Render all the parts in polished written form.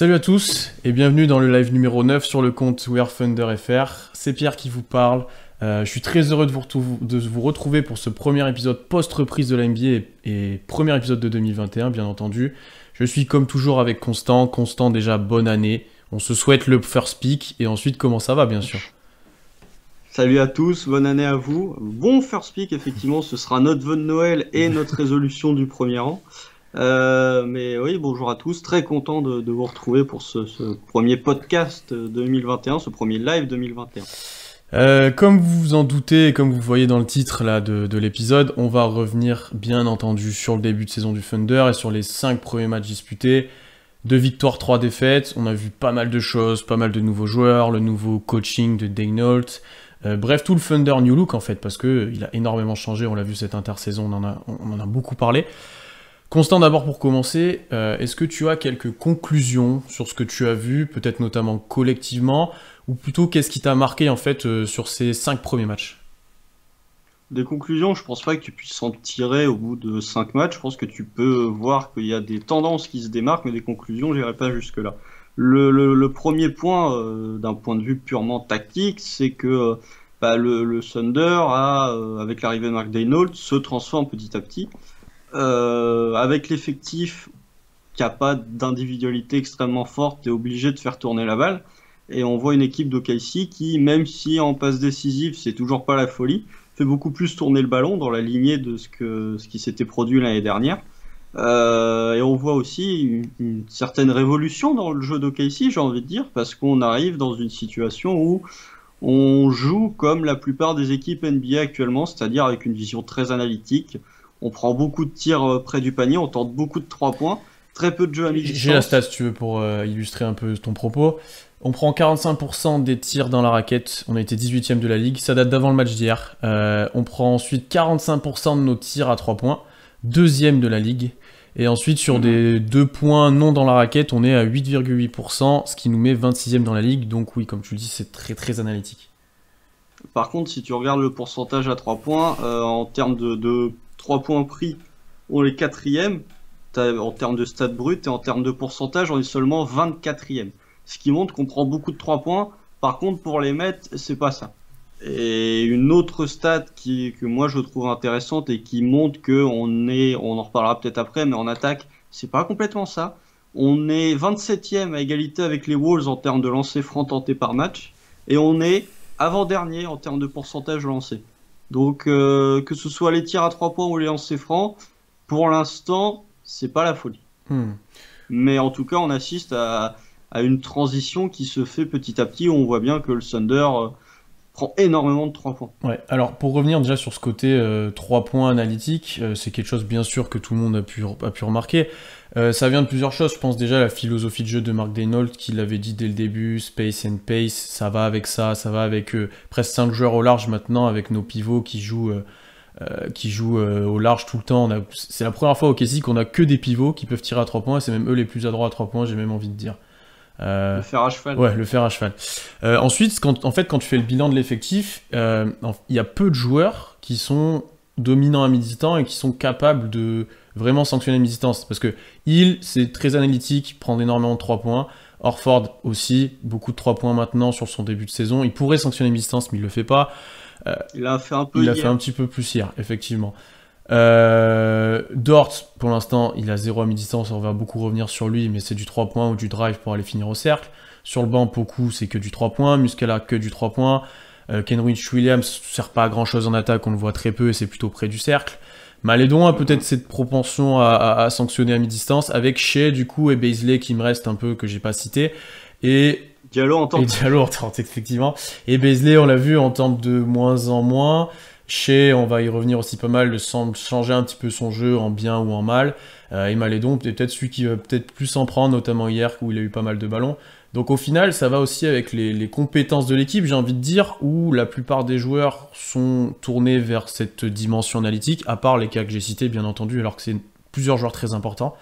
Salut à tous et bienvenue dans le live numéro 9 sur le compte We Are Thunder FR. C'est Pierre qui vous parle. Je suis très heureux de vous retrouver pour ce premier épisode post-reprise de la NBA et premier épisode de 2021, bien entendu. Je suis comme toujours avec Constant. Constant, déjà, bonne année. On se souhaite le first pick et ensuite comment ça va, bien sûr. Salut à tous, bonne année à vous. Bon first pick, effectivement, ce sera notre vœu de Noël et notre résolution du premier rang. Mais oui, bonjour à tous, très content de vous retrouver pour ce premier podcast 2021, ce premier live 2021. Comme vous vous en doutez, et comme vous voyez dans le titre là, de l'épisode, on va revenir bien entendu sur le début de saison du Thunder et sur les 5 premiers matchs disputés. 2 victoires, 3 défaites, on a vu pas mal de choses, pas mal de nouveaux joueurs, le nouveau coaching de Dane Holt. Bref, tout le Thunder New Look en fait, parce qu'il a énormément changé, on l'a vu cette intersaison, on en a beaucoup parlé. Constant, d'abord pour commencer, est-ce que tu as quelques conclusions sur ce que tu as vu, peut-être notamment collectivement, ou plutôt qu'est-ce qui t'a marqué en fait sur ces 5 premiers matchs? Des conclusions, je pense pas que tu puisses en tirer au bout de 5 matchs, je pense que tu peux voir qu'il y a des tendances qui se démarquent, mais des conclusions, j'irai pas jusque-là. Le premier point, d'un point de vue purement tactique, c'est que le Thunder avec l'arrivée de Mark Daigneault, se transforme petit à petit. Avec l'effectif qui n'a pas d'individualité extrêmement forte, est obligé de faire tourner la balle. Et on voit une équipe d'OKC qui, même si en passe décisive, c'est toujours pas la folie, fait beaucoup plus tourner le ballon dans la lignée de ce qui s'était produit l'année dernière. Et on voit aussi une certaine révolution dans le jeu d'OKC, j'ai envie de dire, parce qu'on arrive dans une situation où on joue comme la plupart des équipes NBA actuellement, c'est-à-dire avec une vision très analytique. On prend beaucoup de tirs près du panier, on tente beaucoup de 3 points, très peu de jeux à mi-distance. J'ai la stat si tu veux pour illustrer un peu ton propos. On prend 45% des tirs dans la raquette, on a été 18ème de la ligue, ça date d'avant le match d'hier. On prend ensuite 45% de nos tirs à 3 points, 2ème de la ligue. Et ensuite sur des 2 points non dans la raquette, on est à 8,8%, ce qui nous met 26ème dans la ligue. Donc oui, comme tu le dis, c'est très très analytique. Par contre, si tu regardes le pourcentage à 3 points, en termes de 3 points pris, on est 4ème, en termes de stats brut, et en termes de pourcentage, on est seulement 24ème. Ce qui montre qu'on prend beaucoup de 3 points, par contre pour les mettre, c'est pas ça. Et une autre stat que moi je trouve intéressante et qui montre on en reparlera peut-être après, mais en attaque, c'est pas complètement ça. On est 27ème à égalité avec les Wolves en termes de lancers francs tentés par match, et on est avant-dernier en termes de pourcentage lancé. Donc que ce soit les tirs à 3 points ou les lancers francs, pour l'instant, c'est pas la folie. Mais en tout cas, on assiste à une transition qui se fait petit à petit, où on voit bien que le Thunder prend énormément de 3 points. Ouais, alors pour revenir déjà sur ce côté 3 points analytique, c'est quelque chose bien sûr que tout le monde a pu remarquer. Ça vient de plusieurs choses, je pense déjà la philosophie de jeu de Mark Daigneault, qui l'avait dit dès le début, space and pace, ça va avec presque 5 joueurs au large maintenant, avec nos pivots qui jouent au large tout le temps. C'est la première fois au KC qu'on a que des pivots qui peuvent tirer à 3 points, et c'est même eux les plus adroits à 3 points, j'ai même envie de dire. Le fer à cheval. Ouais, le fer à cheval. Ensuite, quand tu fais le bilan de l'effectif, il y a peu de joueurs qui sont dominants à mi-distance et qui sont capables de vraiment sanctionner à mi-distance. Parce que Hill, c'est très analytique, prend énormément de 3 points. Orford aussi, beaucoup de 3 points maintenant sur son début de saison. Il pourrait sanctionner à mi-distance, mais il le fait pas. Il a fait un peu Il a fait un petit peu plus hier, effectivement. Dort, pour l'instant, il a 0 à mi-distance, on va beaucoup revenir sur lui, mais c'est du 3 points ou du drive pour aller finir au cercle. Sur le banc, Poku, c'est que du 3 points, Muscala, que du 3 points. Kenrich Williams sert pas à grand chose en attaque, on le voit très peu et c'est plutôt près du cercle. Malédon a peut-être cette propension à sanctionner à mi-distance, avec Shea du coup et Bazley qui me reste un peu, que j'ai pas cité. Et Diallo en tente. Effectivement. Et Bazley, on l'a vu, en tente de moins en moins. Shea, on va y revenir aussi pas mal, semble changer un petit peu son jeu en bien ou en mal. Et Malédon, peut-être celui qui va peut-être plus en prendre, notamment hier où il a eu pas mal de ballons. Donc au final, ça va aussi avec les compétences de l'équipe, j'ai envie de dire, où la plupart des joueurs sont tournés vers cette dimension analytique, à part les cas que j'ai cités, bien entendu, alors que c'est plusieurs joueurs très importants.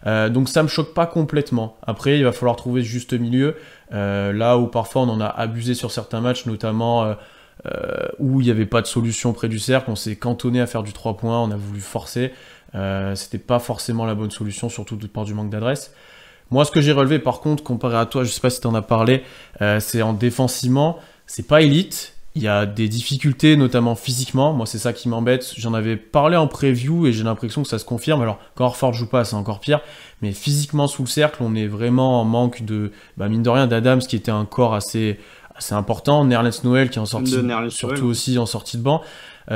Donc ça me choque pas complètement. Après, il va falloir trouver ce juste milieu. Là où parfois on en a abusé sur certains matchs, notamment où il n'y avait pas de solution près du cercle, on s'est cantonné à faire du 3 points, on a voulu forcer. C'était pas forcément la bonne solution, surtout de par du manque d'adresse. Moi, ce que j'ai relevé, par contre, comparé à toi, je sais pas si tu en as parlé, c'est en défensivement, c'est pas élite. Il y a des difficultés, notamment physiquement. Moi, c'est ça qui m'embête. J'en avais parlé en preview et j'ai l'impression que ça se confirme. Alors, quand Horford joue pas, c'est encore pire. Mais physiquement, sous le cercle, on est vraiment en manque de, mine de rien, d'Adams, qui était un corps assez important. Nerlens Noel, qui est en sortie, surtout aussi en sortie de banc.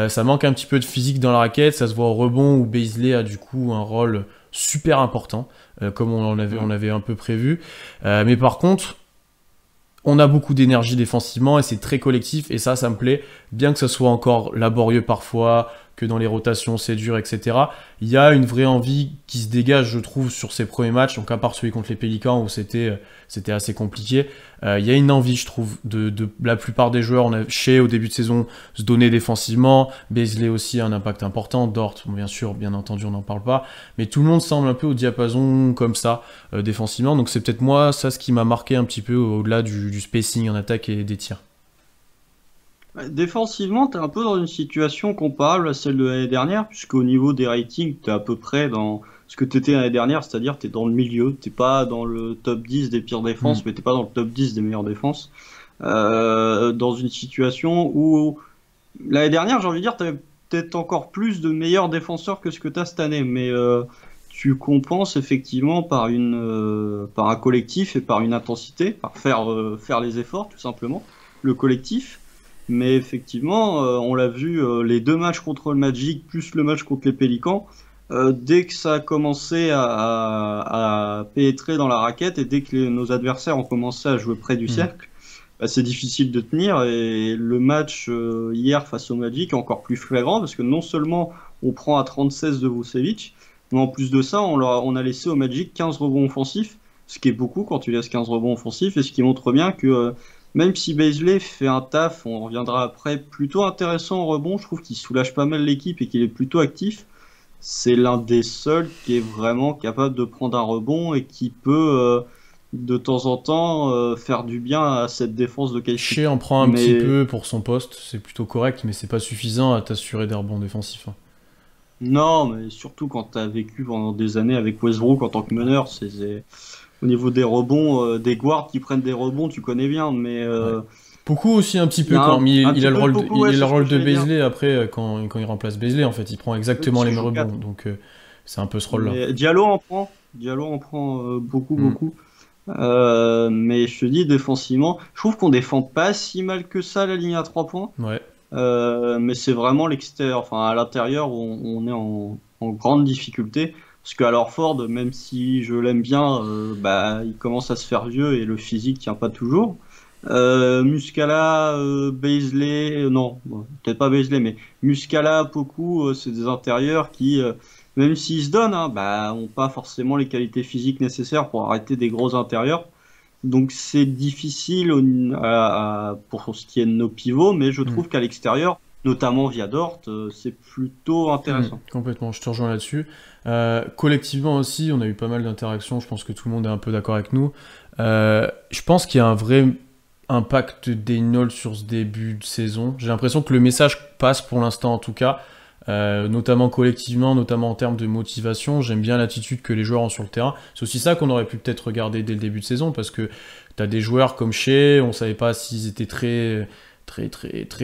Ça manque un petit peu de physique dans la raquette. Ça se voit au rebond où Beasley a du coup un rôle super important, comme on avait un peu prévu. Mais par contre, on a beaucoup d'énergie défensivement et c'est très collectif et ça me plaît, bien que ce soit encore laborieux parfois, que dans les rotations c'est dur, etc. Il y a une vraie envie qui se dégage, je trouve, sur ces premiers matchs, donc à part celui contre les Pélicans où c'était assez compliqué. Il y a une envie, je trouve, de la plupart des joueurs. On a Shea au début de saison se donner défensivement, Beasley aussi a un impact important, Dort, bien sûr, bien entendu, on n'en parle pas, mais tout le monde semble un peu au diapason comme ça, défensivement, donc c'est peut-être moi, ça, ce qui m'a marqué un petit peu au-delà du spacing en attaque et des tirs. Défensivement, tu es un peu dans une situation comparable à celle de l'année dernière, puisqu'au niveau des ratings, tu es à peu près dans ce que tu étais l'année dernière, c'est-à-dire tu es dans le milieu, tu pas dans le top 10 des pires défenses, mais tu pas dans le top 10 des meilleures défenses. Dans une situation où l'année dernière, j'ai envie de dire, tu avais peut-être encore plus de meilleurs défenseurs que ce que tu as cette année, mais tu compenses effectivement par par un collectif et par une intensité, par faire les efforts tout simplement, le collectif. Mais effectivement, on l'a vu, les deux matchs contre le Magic, plus le match contre les Pélicans, dès que ça a commencé à pénétrer dans la raquette et dès que nos adversaires ont commencé à jouer près du cercle, c'est difficile de tenir. Et le match hier face au Magic est encore plus flagrant parce que non seulement on prend à 36 de Vucevic, mais en plus de ça, on a laissé au Magic 15 rebonds offensifs, ce qui est beaucoup quand tu laisses 15 rebonds offensifs et ce qui montre bien que même si Beasley fait un taf, on reviendra après, plutôt intéressant en rebond, je trouve qu'il soulage pas mal l'équipe et qu'il est plutôt actif. C'est l'un des seuls qui est vraiment capable de prendre un rebond et qui peut de temps en temps faire du bien à cette défense de KC. Shea en prend un petit peu pour son poste, c'est plutôt correct, mais c'est pas suffisant à t'assurer des rebonds défensifs. Non, mais surtout quand tu as vécu pendant des années avec Westbrook en tant que meneur, au niveau des rebonds, des guards qui prennent des rebonds, tu connais bien, mais... Beaucoup aussi un petit peu quand il a le rôle de Beasley après quand il remplace Beasley, en fait, il prend exactement les mêmes rebonds, donc c'est un peu ce rôle-là. Mais Diallo en prend beaucoup. Mais je te dis, défensivement, je trouve qu'on défend pas si mal que ça la ligne à 3 points. Ouais. Mais c'est vraiment l'extérieur, enfin à l'intérieur où on est en grande difficulté. Parce qu'à Horford, même si je l'aime bien, il commence à se faire vieux et le physique tient pas toujours. Muscala, Beasley, non, peut-être pas Beasley, mais Muscala, Poku, c'est des intérieurs qui, même s'ils se donnent, ont pas forcément les qualités physiques nécessaires pour arrêter des gros intérieurs. Donc c'est difficile pour ce qui est de nos pivots, mais je trouve qu'à l'extérieur, notamment via Dort, c'est plutôt intéressant. Complètement, je te rejoins là-dessus. Collectivement aussi, on a eu pas mal d'interactions, je pense que tout le monde est un peu d'accord avec nous. Je pense qu'il y a un vrai impact d'Einol sur ce début de saison. J'ai l'impression que le message passe pour l'instant en tout cas, notamment collectivement, notamment en termes de motivation. J'aime bien l'attitude que les joueurs ont sur le terrain. C'est aussi ça qu'on aurait pu peut-être regarder dès le début de saison, parce que tu as des joueurs comme Shea, on savait pas s'ils étaient très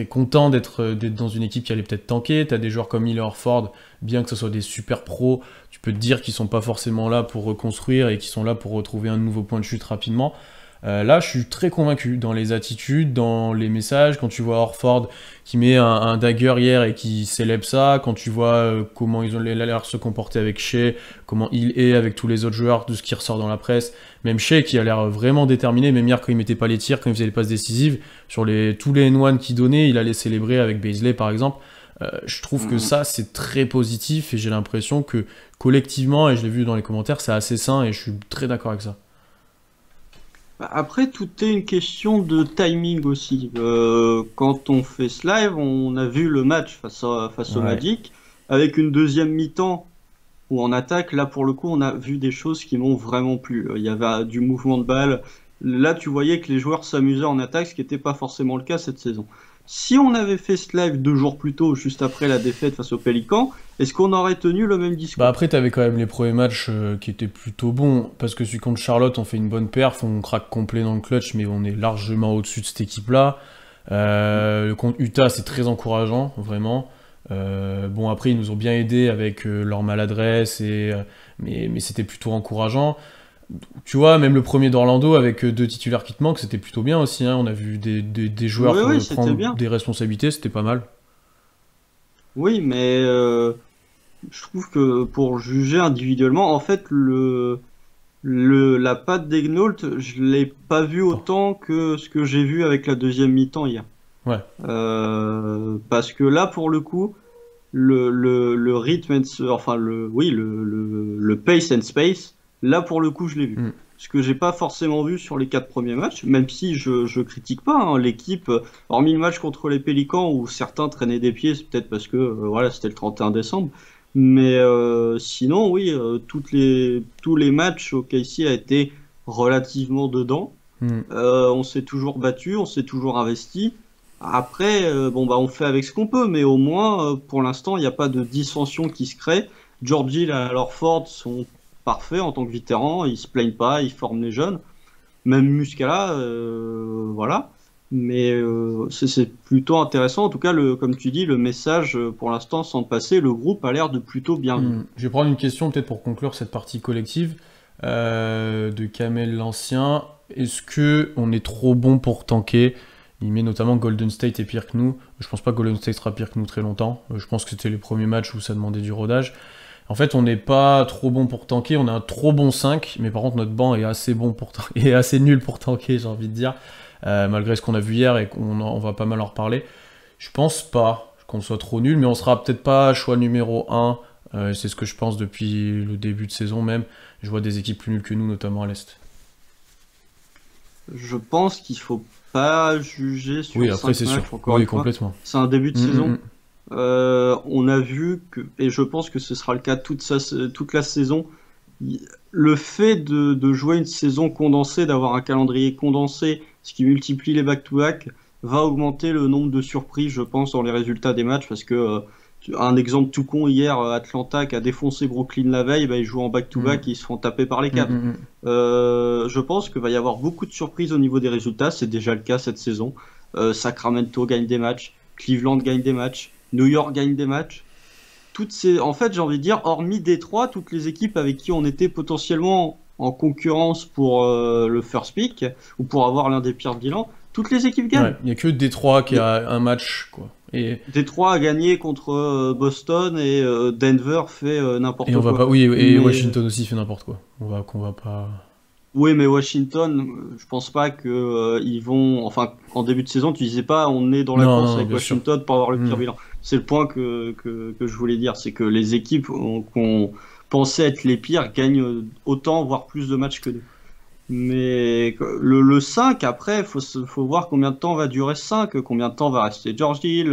contents d'être dans une équipe qui allait peut-être tanker. Tu as des joueurs comme Miller Horford, bien que ce soit des super pros, tu peux te dire qu'ils sont pas forcément là pour reconstruire et qu'ils sont là pour retrouver un nouveau point de chute rapidement. Là, je suis très convaincu dans les attitudes, dans les messages. Quand tu vois Horford qui met un dagger hier et qui célèbre ça, quand tu vois comment ils ont l'air de se comporter avec Shea, comment il est avec tous les autres joueurs, de ce qui ressort dans la presse, même Shea qui a l'air vraiment déterminé, même hier quand il mettait pas les tirs, quand il faisait les passes décisives, sur tous les N1 qu'il donnait, il allait célébrer avec Beasley par exemple. Je trouve que ça c'est très positif et j'ai l'impression que collectivement, et je l'ai vu dans les commentaires, c'est assez sain et je suis très d'accord avec ça. Après, tout est une question de timing aussi. Quand on fait ce live, on a vu le match face au Magic, avec une deuxième mi-temps où en attaque, là pour le coup, on a vu des choses qui m'ont vraiment plu. Il y avait du mouvement de balle. Là, tu voyais que les joueurs s'amusaient en attaque, ce qui n'était pas forcément le cas cette saison. si on avait fait ce live 2 jours plus tôt, juste après la défaite face aux Pélicans, est-ce qu'on aurait tenu le même discours? Bah après, t'avais quand même les premiers matchs qui étaient plutôt bons, parce que celui contre Charlotte, on fait une bonne perf, on craque complet dans le clutch, mais on est largement au-dessus de cette équipe-là. Le contre Utah, c'est très encourageant, vraiment. Bon, après, ils nous ont bien aidés avec leur maladresse, mais c'était plutôt encourageant. Tu vois, même le premier d'Orlando, avec 2 titulaires qui te manquent, c'était plutôt bien aussi, hein. On a vu des joueurs Oui, oui, c'était prendre bien. des responsabilités, c'était pas mal. Oui, mais je trouve que pour juger individuellement, en fait, la patte d'Egnault, je l'ai pas vu Bon, autant que ce que j'ai vu avec la deuxième mi-temps hier. ouais. Parce que là, pour le coup, le rythme, enfin oui, le pace and space, là pour le coup, je l'ai vu. Mm. Ce que j'ai pas forcément vu sur les 4 premiers matchs, même si je critique pas hein, l'équipe, hormis le match contre les Pélicans où certains traînaient des pieds, c'est peut-être parce que voilà, c'était le 31 décembre. Mais sinon, oui, tous les matchs, OKC a été relativement dedans. Mm. On s'est toujours battu, on s'est toujours investi. Après, bon bah on fait avec ce qu'on peut, mais au moins pour l'instant il n'y a pas de dissension qui se crée. George Hill et Ford sont parfaits en tant que vétérans, ils se plaignent pas, ils forment les jeunes. Même Muscala, voilà. Mais c'est plutôt intéressant. En tout cas, comme tu dis, le message pour l'instant sans passer, le groupe a l'air de plutôt bien vivre. Je vais prendre une question peut-être pour conclure cette partie collective de Kamel l'Ancien. Est-ce que on est trop bon pour tanker? Il met notamment Golden State est pire que nous. Je pense pas que Golden State sera pire que nous très longtemps. Je pense que c'était les premiers matchs où ça demandait du rodage. En fait, on n'est pas trop bon pour tanker. On a un trop bon 5, mais par contre notre banc est assez bon pour est assez nul pour tanker, j'ai envie de dire, malgré ce qu'on a vu hier et on va pas mal en reparler. Je pense pas qu'on soit trop nul, mais on sera peut-être pas choix numéro 1. C'est ce que je pense depuis le début de saison même. Je vois des équipes plus nulles que nous, notamment à l'Est. Je pense qu'il faut pas juger sur Oui, après 5 c'est sûr. matchs, encore Oui, une fois. complètement. C'est un début de Mm, mm, saison. mm. On a vu que, et je pense que ce sera le cas toute la saison, le fait de jouer une saison condensée, d'avoir un calendrier condensé, ce qui multiplie les back-to-back, va augmenter le nombre de surprises, je pense, dans les résultats des matchs, parce que un exemple tout con hier, Atlanta qui a défoncé Brooklyn la veille, bah, ils jouent en back-to-back et ils se font taper par les Mm, Cavs. mm, mm. Je pense qu'il va y avoir beaucoup de surprises au niveau des résultats, c'est déjà le cas cette saison. Sacramento gagne des matchs, Cleveland gagne des matchs, New York gagne des matchs. En fait, j'ai envie de dire, hormis Détroit, toutes les équipes avec qui on était potentiellement en concurrence pour le first pick ou pour avoir l'un des pires bilans, toutes les équipes gagnent. Ouais, il n'y a que Détroit qui a un match, quoi. Détroit a gagné contre Boston et Denver fait Et n'importe on va quoi. pas. Oui, et Mais Washington aussi fait n'importe quoi. Qu'on va pas. oui, mais Washington, je pense pas que ils vont. Enfin, en début de saison, tu disais pas on est dans la Non, course non, avec bien sûr. Washington pour avoir le pire Mm. bilan. C'est le point que je voulais dire, c'est que les équipes qu'on pensait être les pires gagnent autant, voire plus de matchs que nous. Mais le 5, après, faut voir combien de temps va durer ce 5, combien de temps va rester George Hill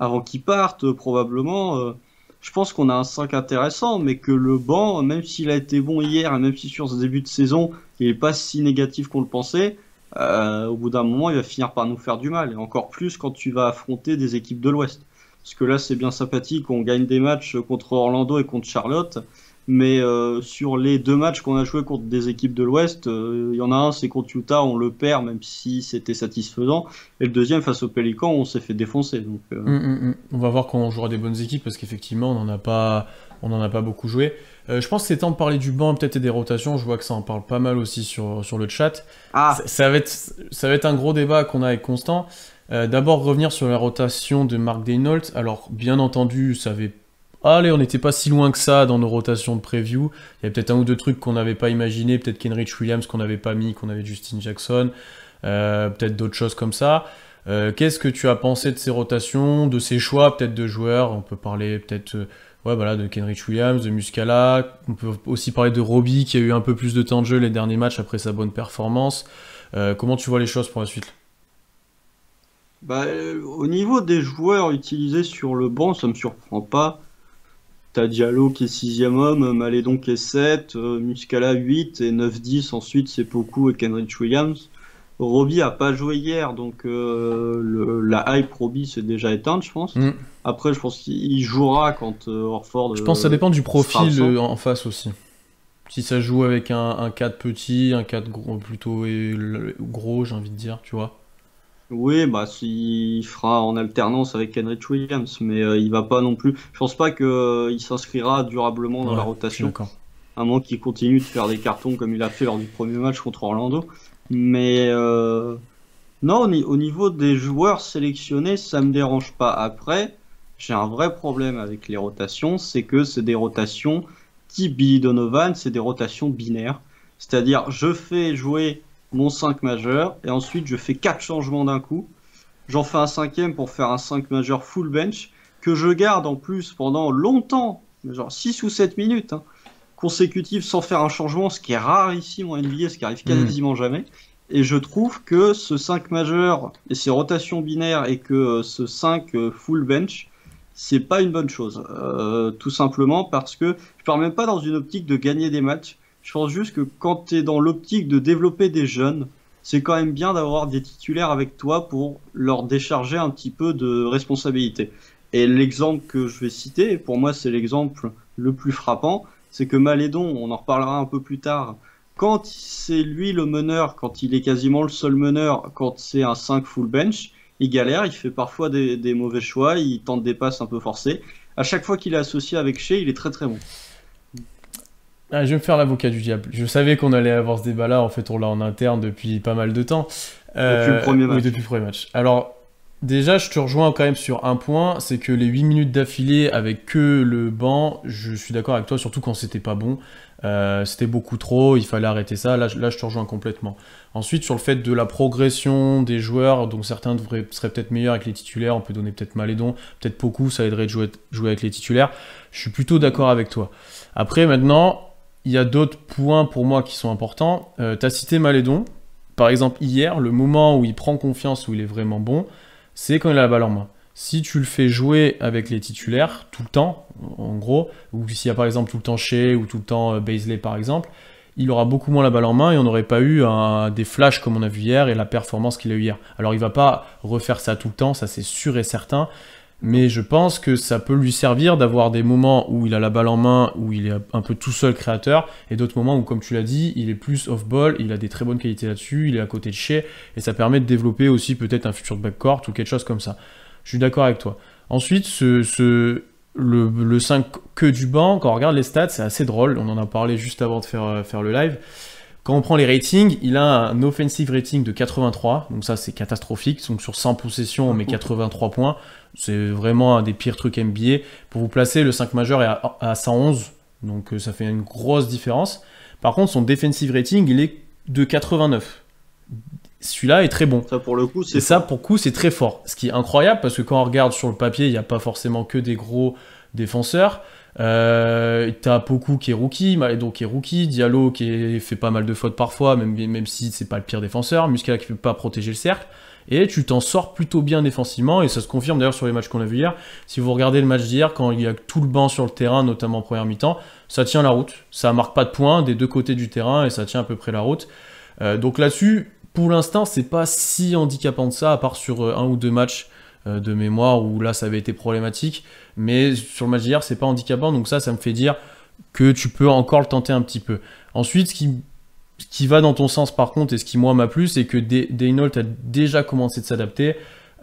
avant qu'il parte, probablement. Je pense qu'on a un 5 intéressant, mais que le banc, même s'il a été bon hier, et même si sur ce début de saison, il n'est pas si négatif qu'on le pensait, au bout d'un moment, il va finir par nous faire du mal. Et encore plus quand tu vas affronter des équipes de l'Ouest. Parce que là, c'est bien sympathique, on gagne des matchs contre Orlando et contre Charlotte. Mais sur les 2 matchs qu'on a joués contre des équipes de l'Ouest, il y en a un, c'est contre Utah, on le perd, même si c'était satisfaisant. Et le deuxième, face aux Pélicans, on s'est fait défoncer. Donc, On va voir quand on jouera des bonnes équipes parce qu'effectivement, on en a pas beaucoup joué. Je pense que c'est temps de parler du banc peut-être et des rotations. Je vois que ça en parle pas mal aussi sur le chat. Ah, Ça va être un gros débat qu'on a avec Constant. D'abord, revenir sur la rotation de Mark Deinault. Alors, bien entendu, ça avait. Allez, on n'était pas si loin que ça dans nos rotations de preview. Il y a peut-être un ou deux trucs qu'on n'avait pas imaginé. Peut-être Kenrich Williams qu'on n'avait pas mis, qu'on avait Justin Jackson. Peut-être d'autres choses comme ça. Qu'est-ce que tu as pensé de ces rotations, de ces choix peut-être de joueurs? On peut parler peut-être ouais, voilà, de Kenrich Williams, de Muscala. On peut aussi parler de Roby qui a eu un peu plus de temps de jeu les derniers matchs après sa bonne performance. Comment tu vois les choses pour la suite? bah, au niveau des joueurs utilisés sur le banc, ça me surprend pas. T'as Diallo qui est 6e homme, Malédon qui est 7, Muscala 8 et 9-10. Ensuite, c'est Poku et Kenrich Williams. Roby a pas joué hier, donc la hype Roby s'est déjà éteinte, je pense. Mm. Après, je pense qu'il jouera quand Horford Je pense que ça dépend du sera profil absent. en face aussi. Si ça joue avec un 4 petit, un 4 gros, plutôt gros, j'ai envie de dire, tu vois. Oui, bah il fera en alternance avec Kenrich Williams, mais il va pas non plus. Je pense pas que il s'inscrira durablement dans la Ouais, je suis rotation, d'accord. à moins qu'il continue de faire des cartons comme il a fait lors du premier match contre Orlando. Mais non, au niveau des joueurs sélectionnés, ça me dérange pas. Après, j'ai un vrai problème avec les rotations, c'est que c'est des rotations type Billy Donovan, c'est des rotations binaires. C'est-à-dire, je fais jouer mon 5 majeur et ensuite je fais 4 changements d'un coup. J'en fais un cinquième pour faire un 5 majeur full bench que je garde en plus pendant longtemps, genre 6 ou 7 minutes hein, consécutives sans faire un changement, ce qui est rarissime en NBA, ce qui arrive Mm. quasiment jamais. Et je trouve que ce 5 majeur et ces rotations binaires et que ce 5 full bench, c'est pas une bonne chose. Tout simplement parce que je pars même pas dans une optique de gagner des matchs. Je pense juste que quand tu es dans l'optique de développer des jeunes, c'est quand même bien d'avoir des titulaires avec toi pour leur décharger un petit peu de responsabilité. Et l'exemple que je vais citer, et pour moi c'est l'exemple le plus frappant, c'est que Malédon, on en reparlera un peu plus tard, quand c'est lui le meneur, quand il est quasiment le seul meneur, quand c'est un 5 full bench, il galère, il fait parfois des mauvais choix, il tente des passes un peu forcées. À chaque fois qu'il est associé avec Shea, il est très très bon. Ah, je vais me faire l'avocat du diable. Je savais qu'on allait avoir ce débat-là, en fait, on l'a en interne depuis pas mal de temps. Depuis le premier Oui, match. depuis le premier match. Alors, déjà, je te rejoins quand même sur un point, c'est que les 8 minutes d'affilée avec que le banc, je suis d'accord avec toi, surtout quand c'était pas bon. C'était beaucoup trop, il fallait arrêter ça. Là, je te rejoins complètement. Ensuite, sur le fait de la progression des joueurs, donc certains seraient peut-être meilleurs avec les titulaires, on peut donner peut-être Malédon, peut-être beaucoup, ça aiderait de jouer avec les titulaires. Je suis plutôt d'accord avec toi. Après, maintenant, il y a d'autres points pour moi qui sont importants. Tu as cité Malédon. Par exemple, hier, le moment où il prend confiance, où il est vraiment bon, c'est quand il a la balle en main. Si tu le fais jouer avec les titulaires tout le temps, en gros, ou s'il y a par exemple tout le temps Shea ou tout le temps Bazley par exemple, il aura beaucoup moins la balle en main et on n'aurait pas eu des flashs comme on a vu hier et la performance qu'il a eu hier. Alors il va pas refaire ça tout le temps, ça c'est sûr et certain, mais je pense que ça peut lui servir d'avoir des moments où il a la balle en main, où il est un peu tout seul créateur, et d'autres moments où, comme tu l'as dit, il est plus off-ball, il a des très bonnes qualités là-dessus, il est à côté de Shea, et ça permet de développer aussi peut-être un futur backcourt ou quelque chose comme ça. Je suis d'accord avec toi. Ensuite, le 5 que du banc, quand on regarde les stats, c'est assez drôle, on en a parlé juste avant de faire le live. Quand on prend les ratings, il a un offensive rating de 83, donc ça c'est catastrophique. Donc sur 100 possessions, on met 83 points. C'est vraiment un des pires trucs NBA. Pour vous placer, le 5 majeur est à 111, donc ça fait une grosse différence. Par contre, son defensive rating, il est de 89. Celui-là est très bon. Ça pour le coup, Et c'est ça, fort. pour le coup, c'est très fort. Ce qui est incroyable, parce que quand on regarde sur le papier, il n'y a pas forcément que des gros défenseurs. T'as Poku qui est rookie, Maledon qui est rookie, Diallo fait pas mal de fautes parfois, même si c'est pas le pire défenseur, Muscala qui peut pas protéger le cercle, et tu t'en sors plutôt bien défensivement, et ça se confirme d'ailleurs sur les matchs qu'on a vu hier. Si vous regardez le match d'hier, quand il y a tout le banc sur le terrain, notamment en première mi-temps, ça tient la route, ça marque pas de points des deux côtés du terrain, et ça tient à peu près la route. Donc là-dessus, pour l'instant, c'est pas si handicapant que ça, à part sur un ou deux matchs de mémoire où là ça avait été problématique, mais sur le match d'hier c'est pas handicapant, donc ça me fait dire que tu peux encore le tenter un petit peu. Ensuite, ce qui va dans ton sens par contre, et ce qui moi m'a plu, c'est que Daynault a déjà commencé de s'adapter,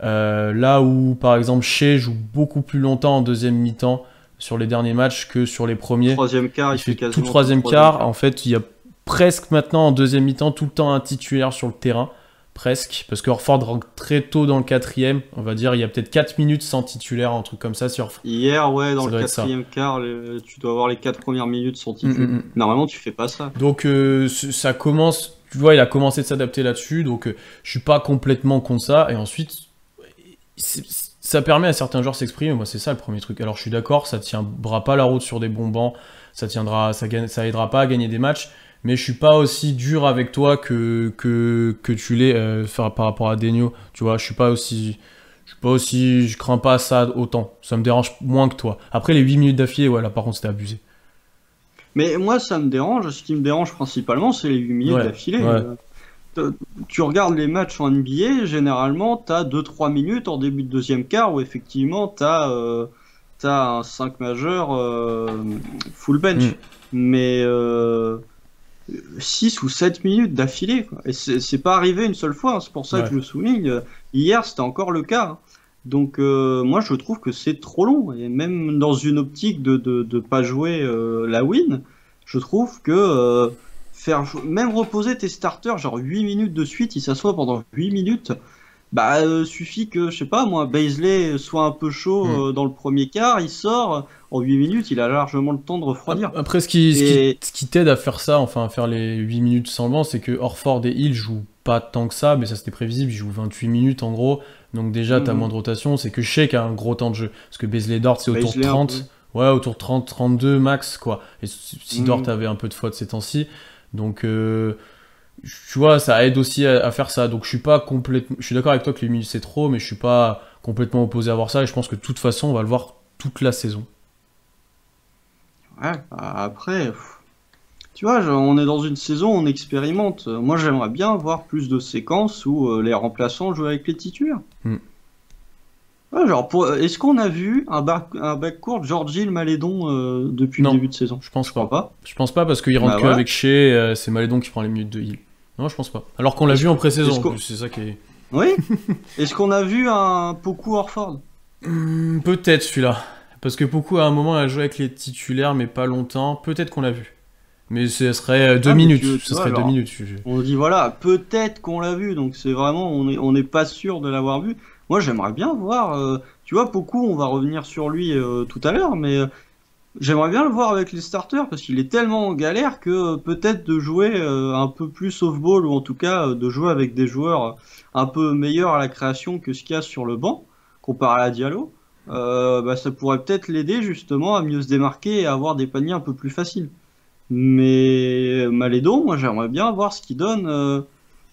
là où par exemple Shea joue beaucoup plus longtemps en deuxième mi-temps sur les derniers matchs que sur les premiers. Troisième quart, Il fait quasiment tout le troisième tout quart, en fait il y a presque maintenant en deuxième mi-temps tout le temps un titulaire sur le terrain. Presque, parce que Horford rentre très tôt dans le quatrième, on va dire, il y a peut-être 4 minutes sans titulaire, un truc comme ça sur Horford. Hier, ouais, dans Ça le doit être ça. quatrième quart, tu dois avoir les 4 premières minutes sans titre. Normalement, tu fais pas ça. Donc ça commence, tu vois, il a commencé de s'adapter là-dessus, donc je suis pas complètement contre ça, et ensuite, ça permet à certains joueurs de s'exprimer, moi c'est ça le premier truc. Alors je suis d'accord, ça tiendra pas la route sur des bons bancs, ça aidera pas à gagner des matchs, mais je suis pas aussi dur avec toi que tu l'es par rapport à Degno, tu vois, je crains pas ça autant, ça me dérange moins que toi. Après les 8 minutes d'affilée, ouais, là par contre c'était abusé. Mais moi, ça me dérange. Ce qui me dérange principalement, c'est les 8 minutes Ouais, d'affilée. ouais. tu regardes les matchs en NBA, généralement, tu as 2-3 minutes en début de deuxième quart où effectivement, tu as, un 5 majeur full bench. Mais 6 ou 7 minutes d'affilée, quoi. Et c'est pas arrivé une seule fois, hein. C'est pour ça que je le souligne. Hier, c'était encore le cas, hein. Donc, moi, je trouve que c'est trop long. Et même dans une optique de pas jouer la win, je trouve que même reposer tes starters, genre 8 minutes de suite, ils s'assoient pendant 8 minutes, bah, suffit que, je sais pas, moi, Bazley soit un peu chaud dans le premier quart, il sort, en 8 minutes, il a largement le temps de refroidir. Après, ce qui t'aide à faire ça, enfin à faire les 8 minutes sans le banc, c'est que Horford et Hill jouent pas tant que ça, mais ça c'était prévisible, ils jouent 28 minutes en gros, donc déjà t'as moins de rotation, c'est que Shake a un gros temps de jeu, parce que Bazley Dort c'est autour de 30, ouais, autour de 30, 32 max, quoi, et si Dort avait un peu de faute ces temps-ci, donc tu vois, ça aide aussi à faire ça, donc je suis d'accord avec toi que les minutes c'est trop, mais je suis pas complètement opposé à voir ça, et je pense que de toute façon on va le voir toute la saison. Ouais, après, tu vois, on est dans une saison, on expérimente. Moi, j'aimerais bien voir plus de séquences où les remplaçants jouent avec les titulaires. Ouais, genre, est-ce qu'on a vu un backcourt George Hill Malédon depuis le début de saison? Je pense pas. Je pense pas parce qu'il rentre que avec Shea, c'est Malédon qui prend les minutes de Hill. Non, je pense pas. Alors qu'on l'a vu en pré-saison, en plus, c'est ça qui est... Oui. Est-ce qu'on a vu un Poku Horford? Peut-être celui-là. Parce que Poku à un moment a joué avec les titulaires, mais pas longtemps. Peut-être qu'on l'a vu. Mais ce serait 2 minutes. Ce serait 2 minutes. On dit voilà, peut-être qu'on l'a vu. Donc c'est vraiment, on n'est pas sûr de l'avoir vu. Moi j'aimerais bien voir. Tu vois, Poku, on va revenir sur lui tout à l'heure, mais j'aimerais bien le voir avec les starters parce qu'il est tellement en galère que peut-être de jouer un peu plus off-ball ou en tout cas de jouer avec des joueurs un peu meilleurs à la création que ce qu'il y a sur le banc comparé à Diallo. Bah, ça pourrait peut-être l'aider justement à mieux se démarquer et à avoir des paniers un peu plus faciles. Mais Malédon, moi j'aimerais bien voir ce qu'il donne.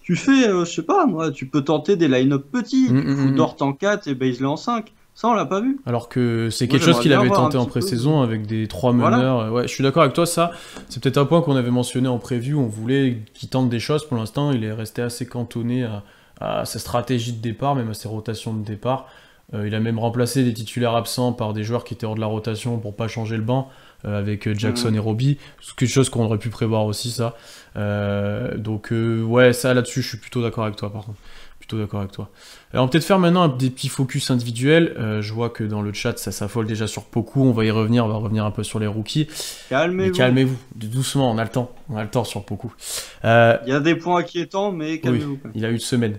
Tu fais, je sais pas, moi, tu peux tenter des line-up petits, tu fous Dort en 4 et Bazley en 5. Ça, on l'a pas vu. Alors que c'est quelque chose qu'il avait tenté en pré-saison avec des 3 meneurs. Voilà. Ouais, je suis d'accord avec toi, ça. C'est peut-être un point qu'on avait mentionné en preview. On voulait qu'il tente des choses. Pour l'instant, il est resté assez cantonné à sa stratégie de départ, même à ses rotations de départ. Il a même remplacé des titulaires absents par des joueurs qui étaient hors de la rotation pour pas changer le banc, avec Jackson et Roby. C'est quelque chose qu'on aurait pu prévoir aussi, ça. Donc, ouais, ça là-dessus, je suis plutôt d'accord avec toi, par contre. Plutôt d'accord avec toi. Alors, on va peut-être faire maintenant des petits focus individuels. Je vois que dans le chat, ça s'affole déjà sur Poku. On va y revenir, on va revenir un peu sur les rookies. Calmez-vous. Calmez-vous, doucement, on a le temps. On a le temps sur Poku. Il y a des points inquiétants, mais calmez-vous. Oui, il a eu une semaine.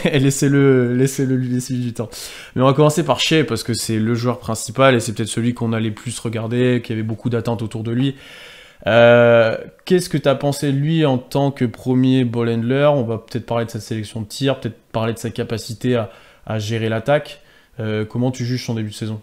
Laissez-le lui laisser du temps. Mais on va commencer par Shea, parce que c'est le joueur principal, et c'est peut-être celui qu'on allait plus regarder, qui avait beaucoup d'attentes autour de lui. Qu'est-ce que tu as pensé de lui en tant que premier ball handler? On va peut-être parler de sa sélection de tir, peut-être parler de sa capacité à gérer l'attaque. Comment tu juges son début de saison?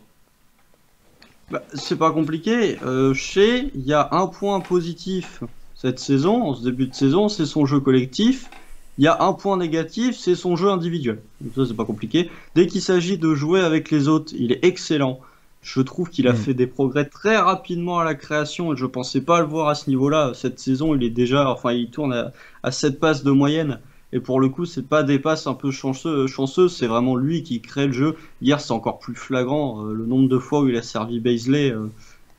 Bah, c'est pas compliqué. Shea, il y a un point positif cette saison, en ce début de saison, c'est son jeu collectif. Il y a un point négatif, c'est son jeu individuel. Donc ça, c'est pas compliqué. Dès qu'il s'agit de jouer avec les autres, il est excellent. Je trouve qu'il a fait des progrès très rapidement à la création et je pensais pas le voir à ce niveau-là. Cette saison, il est déjà, enfin, il tourne à 7 passes de moyenne. Et pour le coup, c'est pas des passes un peu chanceuses, c'est vraiment lui qui crée le jeu. Hier, c'est encore plus flagrant. Le nombre de fois où il a servi Bazley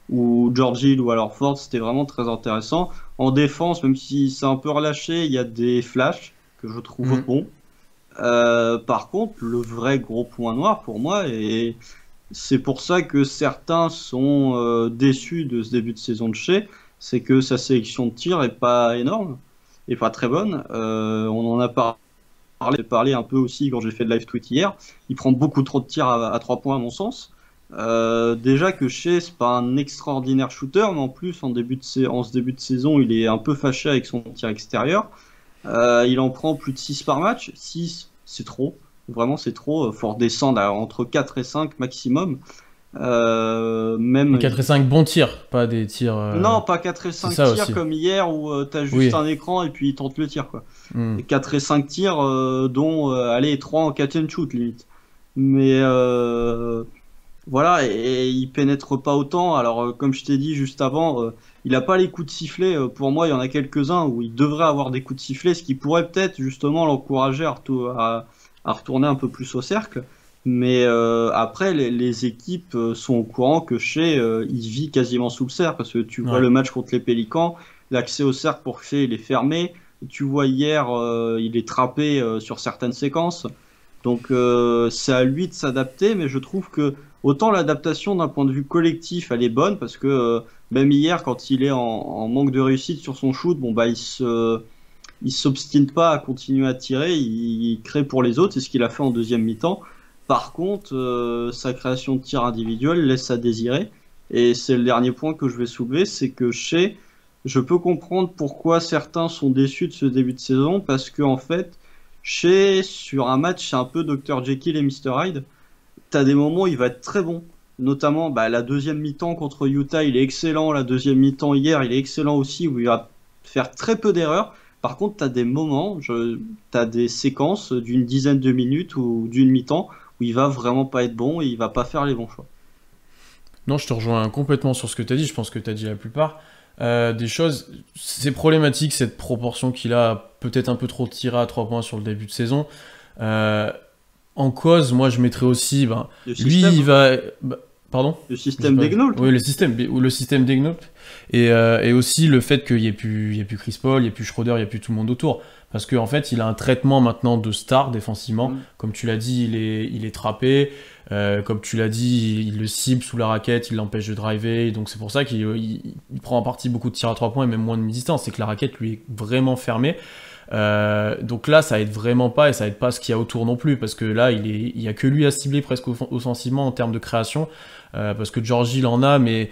ou George Hill ou alors Ford, c'était vraiment très intéressant. En défense, même si c'est un peu relâché, il y a des flashs que je trouve bons. Par contre, le vrai gros point noir pour moi, et c'est pour ça que certains sont déçus de ce début de saison de Shea, c'est que sa sélection de tir est pas énorme et pas très bonne. On en a parlé un peu aussi quand j'ai fait le live tweet hier. Il prend beaucoup trop de tirs à 3 points à mon sens. Déjà que Shea, c'est pas un extraordinaire shooter, mais en plus en ce début de saison, il est un peu fâché avec son tir extérieur. Il en prend plus de 6 par match. 6, c'est trop. Vraiment, c'est trop. Faut redescendre entre 4 et 5 maximum. Même 4 et 5 bons tirs, pas des tirs... Non, pas 4 et 5 tirs aussi. Comme hier où t'as juste un écran et puis il tente le tir, quoi. 4 et 5 tirs dont allez, 3 en catch and shoot limite. Mais Voilà, et il pénètre pas autant. Alors, comme je t'ai dit juste avant, il a pas les coups de sifflet. Pour moi, il y en a quelques-uns où il devrait avoir des coups de sifflet, ce qui pourrait peut-être justement l'encourager à retourner un peu plus au cercle. Mais après, les équipes sont au courant que Shea, il vit quasiment sous le cercle, parce que tu vois Ouais. le match contre les Pélicans, l'accès au cercle pour Shea, il est fermé. Tu vois hier, il est trappé sur certaines séquences. Donc c'est à lui de s'adapter, mais je trouve que autant l'adaptation d'un point de vue collectif, elle est bonne parce que même hier, quand il est en manque de réussite sur son shoot, bon bah il s'obstine pas à continuer à tirer, il crée pour les autres, c'est ce qu'il a fait en deuxième mi-temps. Par contre, sa création de tir individuel laisse à désirer, et c'est le dernier point que je vais soulever, c'est que chez je peux comprendre pourquoi certains sont déçus de ce début de saison parce que en fait, sur un match, c'est un peu Dr Jekyll et Mr Hyde. T'as des moments où il va être très bon. Notamment, bah, la deuxième mi-temps contre Utah, il est excellent. La deuxième mi-temps hier, il est excellent aussi, où il va faire très peu d'erreurs. Par contre, t'as des moments, t'as des séquences d'une dizaine de minutes ou d'une mi-temps où il va vraiment pas être bon et il va pas faire les bons choix. Non, je te rejoins complètement sur ce que tu as dit. Je pense que tu as dit la plupart des choses. C'est problématique cette proportion qu'il a peut-être un peu trop tiré à 3 points sur le début de saison. Euh, En cause, moi je mettrais aussi, ben, Le lui système, il hein. va, pardon? Le J'ai système pas... d'Egnault. Oui, le système d'Egnope, et aussi le fait qu'il n'y ait plus, il y ait plus Chris Paul, il n'y ait plus Schroeder, il n'y ait plus tout le monde autour. Parce qu'en fait, il a un traitement maintenant de star défensivement. Mm. Comme tu l'as dit, il est trappé. Comme tu l'as dit, il le cible sous la raquette, il l'empêche de driver. Donc c'est pour ça il prend en partie beaucoup de tirs à 3 points et même moins de mi-distance. C'est que la raquette lui est vraiment fermée. Donc là, ça aide vraiment pas et ça aide pas ce qu'il y a autour non plus parce que là, il y a que lui à cibler presque offensivement en termes de création. Parce que Georgie il en a, mais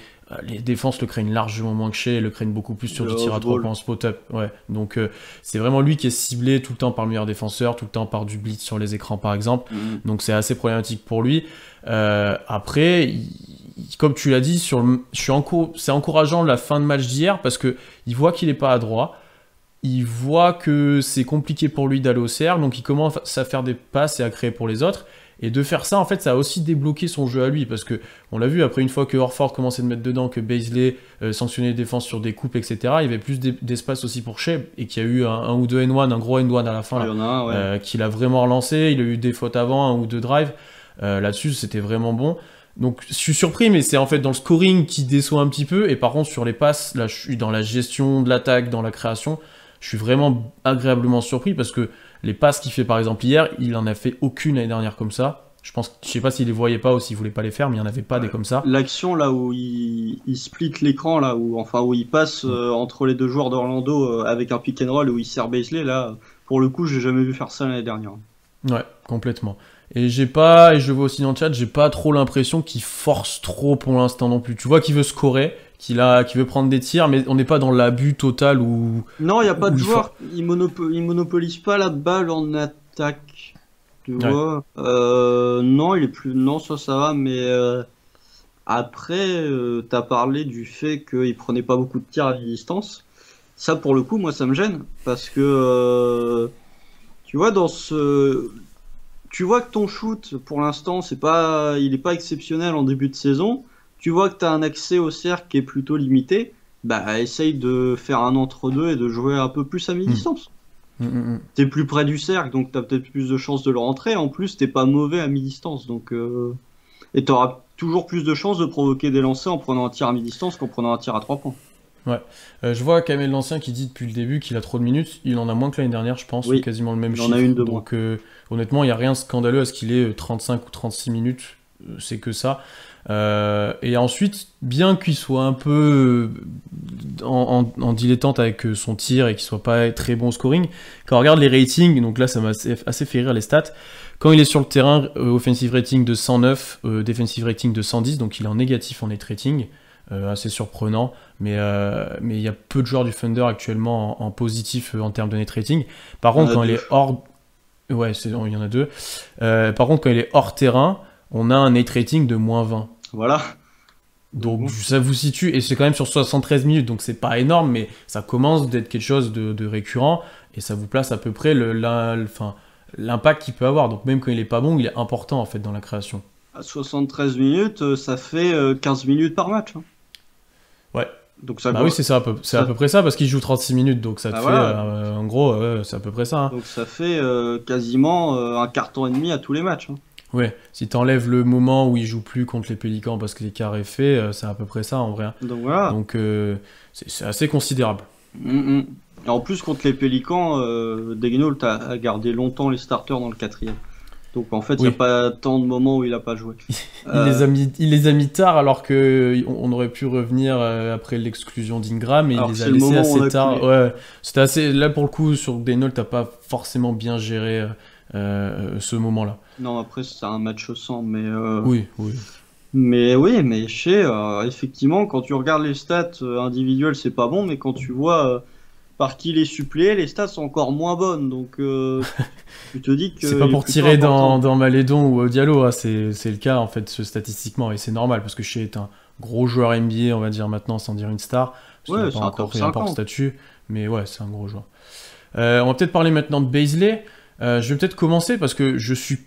les défenses le craignent largement moins que chez, le craignent beaucoup plus sur Le du tir à 3 off-ball. points en spot-up. Ouais. Donc c'est vraiment lui qui est ciblé tout le temps par le meilleur défenseur, tout le temps par du blitz sur les écrans par exemple. Mm. Donc c'est assez problématique pour lui. Après, comme tu l'as dit, c'est encourageant la fin de match d'hier parce que il voit qu'il est pas adroit. Il voit que c'est compliqué pour lui d'aller au cercle, donc il commence à faire des passes et à créer pour les autres. Et de faire ça, en fait, ça a aussi débloqué son jeu à lui, parce que on l'a vu après une fois que Horford commençait de mettre dedans, que Bazley sanctionnait les défenses sur des coupes, etc. Il y avait plus d'espace aussi pour Shea, et qu'il y a eu un ou deux N1, un gros N1 à la fin Ah, il y là, en a un, ouais. qu'il a vraiment relancé. Il a eu des fautes avant, un ou deux drives. Là-dessus, c'était vraiment bon. Donc je suis surpris, mais c'est en fait dans le scoring qui déçoit un petit peu. Et par contre, sur les passes, là, je suis dans la gestion de l'attaque, dans la création. Je suis vraiment agréablement surpris parce que les passes qu'il fait par exemple hier, il en a fait aucune l'année dernière comme ça. Je sais pas s'il les voyait pas ou s'il voulait pas les faire, mais il n'y en avait pas des comme ça. L'action là où il split l'écran là où il passe Mm. entre les deux joueurs d'Orlando avec un pick and roll où il sert Baisley là pour le coup j'ai jamais vu faire ça l'année dernière. Ouais, complètement. Et je le vois aussi dans le chat, j'ai pas trop l'impression qu'il force trop pour l'instant non plus. Tu vois qu'il veut scorer, qu'il veut prendre des tirs, mais on n'est pas dans l'abus total Non, il y a pas de où il faut. joueur, il monopolise pas la balle en attaque. Tu Ouais. vois. Non, il est plus non ça va mais après t'as parlé du fait qu'il prenait pas beaucoup de tirs à distance. Ça pour le coup moi ça me gêne parce que tu vois tu vois que ton shoot, pour l'instant, il est pas exceptionnel en début de saison. Tu vois que tu as un accès au cercle qui est plutôt limité. Bah, essaye de faire un entre-deux et de jouer un peu plus à Mm. mi-distance. Mm, mm, T'es plus près du cercle, donc t'as peut-être plus de chances de le rentrer. En plus, t'es pas mauvais à mi-distance, donc et t'auras toujours plus de chances de provoquer des lancers en prenant un tir à mi-distance qu'en prenant un tir à 3 points. mm. Ouais. Je vois Kamel l'Ancien qui dit depuis le début qu'il a trop de minutes. Il en a moins que l'année dernière, je pense, ou Oui, quasiment le même il en a chiffre. une de moins. Donc honnêtement, il n'y a rien de scandaleux à ce qu'il ait 35 ou 36 minutes. C'est que ça. Et ensuite, bien qu'il soit un peu en dilettante avec son tir et qu'il soit pas très bon au scoring, quand on regarde les ratings, donc là ça m'a assez fait rire les stats, quand il est sur le terrain, offensive rating de 109, defensive rating de 110, donc il est en négatif en net rating, assez surprenant, mais il y a peu de joueurs du Thunder actuellement en positif en termes de net rating. Par Il y en contre, a quand il deux. est hors... Ouais, il y en a deux. Par contre, quand il est hors terrain, on a un net rating de -20. Voilà. Donc Bon. ça vous situe, et c'est quand même sur 73 minutes, donc c'est pas énorme, mais ça commence d'être quelque chose de récurrent, et ça vous place à peu près enfin, l'impact qu'il peut avoir. Donc même quand il est pas bon, il est important en fait dans la création. À 73 minutes, ça fait 15 minutes par match, hein. Ouais. Donc ça, Bah oui, c'est ça, c'est à peu près ça, parce qu'il joue 36 minutes, donc ça te fait, voilà. en gros, c'est à peu près ça, hein. Donc ça fait quasiment un carton et demi à tous les matchs, hein. Ouais, si t'enlèves le moment où il joue plus contre les Pélicans parce que l'écart est fait, c'est à peu près ça en vrai, hein. Donc voilà. Donc c'est assez considérable. Mm. Et en plus, contre les Pélicans, Daigneault a gardé longtemps les starters dans le quatrième. Donc en fait, il n'y a Oui. pas tant de moments où il n'a pas joué. Il les a mis tard alors que on aurait pu revenir après l'exclusion d'Ingram, mais il Alors que les a c'est le laissés moment où on assez a tard. coulé. Ouais, c'était assez. Là pour le coup, sur Daigneault, t'as pas forcément bien géré ce moment-là. Non, après, c'est un match sans, mais Oui, oui. mais oui, mais chez effectivement, quand tu regardes les stats individuelles, c'est pas bon, mais quand tu vois par qui les suppléer, les stats sont encore moins bonnes. Donc tu te dis C'est qu'il pas est pour plutôt tirer important. dans Malédon ou Diallo, hein, c'est le cas en fait statistiquement et c'est normal parce que Shea est un gros joueur NBA, on va dire maintenant sans dire une star, parce qu'il n'a Ouais, pas c'est un encore top pris un port 50. statut, mais ouais, c'est un gros joueur. On va peut-être parler maintenant de Bazley. Je vais peut-être commencer parce que je suis.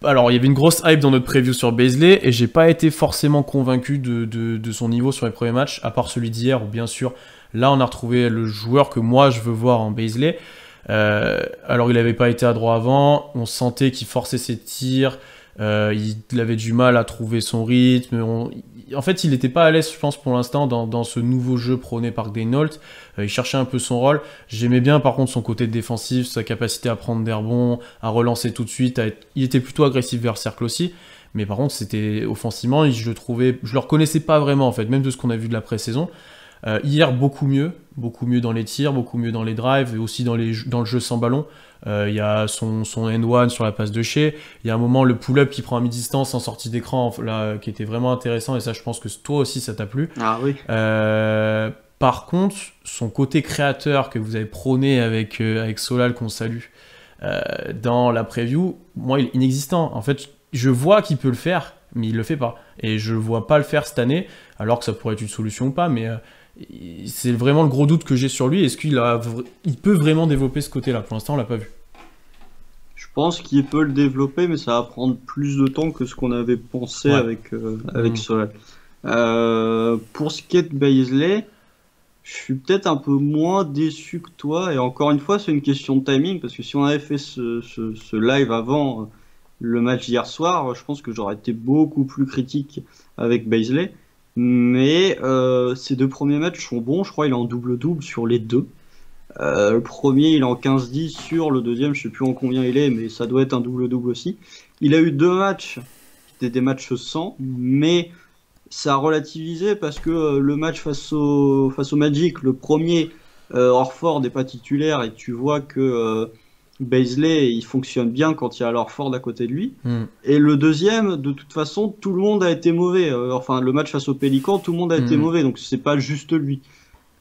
Alors, il y avait une grosse hype dans notre preview sur Bazley et j'ai pas été forcément convaincu de son niveau sur les premiers matchs, à part celui d'hier où bien sûr, là on a retrouvé le joueur que moi je veux voir en Bazley. Alors il n'avait pas été adroit avant, on sentait qu'il forçait ses tirs, il avait du mal à trouver son rythme. En fait, il n'était pas à l'aise, je pense, pour l'instant, dans ce nouveau jeu prôné par Daigneault. Il cherchait un peu son rôle. J'aimais bien, par contre, son côté défensif, sa capacité à prendre des rebonds, à relancer tout de suite. Il était plutôt agressif vers le cercle aussi. Mais par contre, c'était offensivement, je le reconnaissais pas vraiment, en fait, même de ce qu'on a vu de la pré-saison. Hier, beaucoup mieux dans les tirs, beaucoup mieux dans les drives et aussi dans le jeu sans ballon. Il y a son N1 sur la passe de Shea. Il y a un moment, le pull-up qui prend à mi-distance en sortie d'écran, là, qui était vraiment intéressant. Et ça, je pense que toi aussi, ça t'a plu. Ah oui. Par contre, son côté créateur que vous avez prôné avec Solal, qu'on salue, dans la preview, moi, il est inexistant. En fait, je vois qu'il peut le faire, mais il le fait pas. Et je le vois pas le faire cette année, alors que ça pourrait être une solution ou pas, mais c'est vraiment le gros doute que j'ai sur lui. Est-ce il peut vraiment développer ce côté-là? Pour l'instant, on l'a pas vu. Je pense qu'il peut le développer, mais ça va prendre plus de temps que ce qu'on avait pensé Ouais. avec Solal. Pour ce qui est de Bazley, je suis peut-être un peu moins déçu que toi. Et encore une fois, c'est une question de timing, parce que si on avait fait ce live avant le match d'hier soir, je pense que j'aurais été beaucoup plus critique avec Bazley. Mais ces deux premiers matchs sont bons. Je crois qu'il est en double-double sur les deux. Le premier, il est en 15-10 sur le deuxième, je sais plus en combien il est, mais ça doit être un double-double aussi. Il a eu deux matchs qui étaient des matchs sans, mais ça a relativisé parce que le match face au Magic, le premier, Horford n'est pas titulaire et tu vois que Bazley, il fonctionne bien quand il y a Horford à côté de lui. Mm. Et le deuxième, de toute façon, tout le monde a été mauvais. Enfin, le match face au Pélican, tout le monde a été mauvais, donc c'est pas juste lui.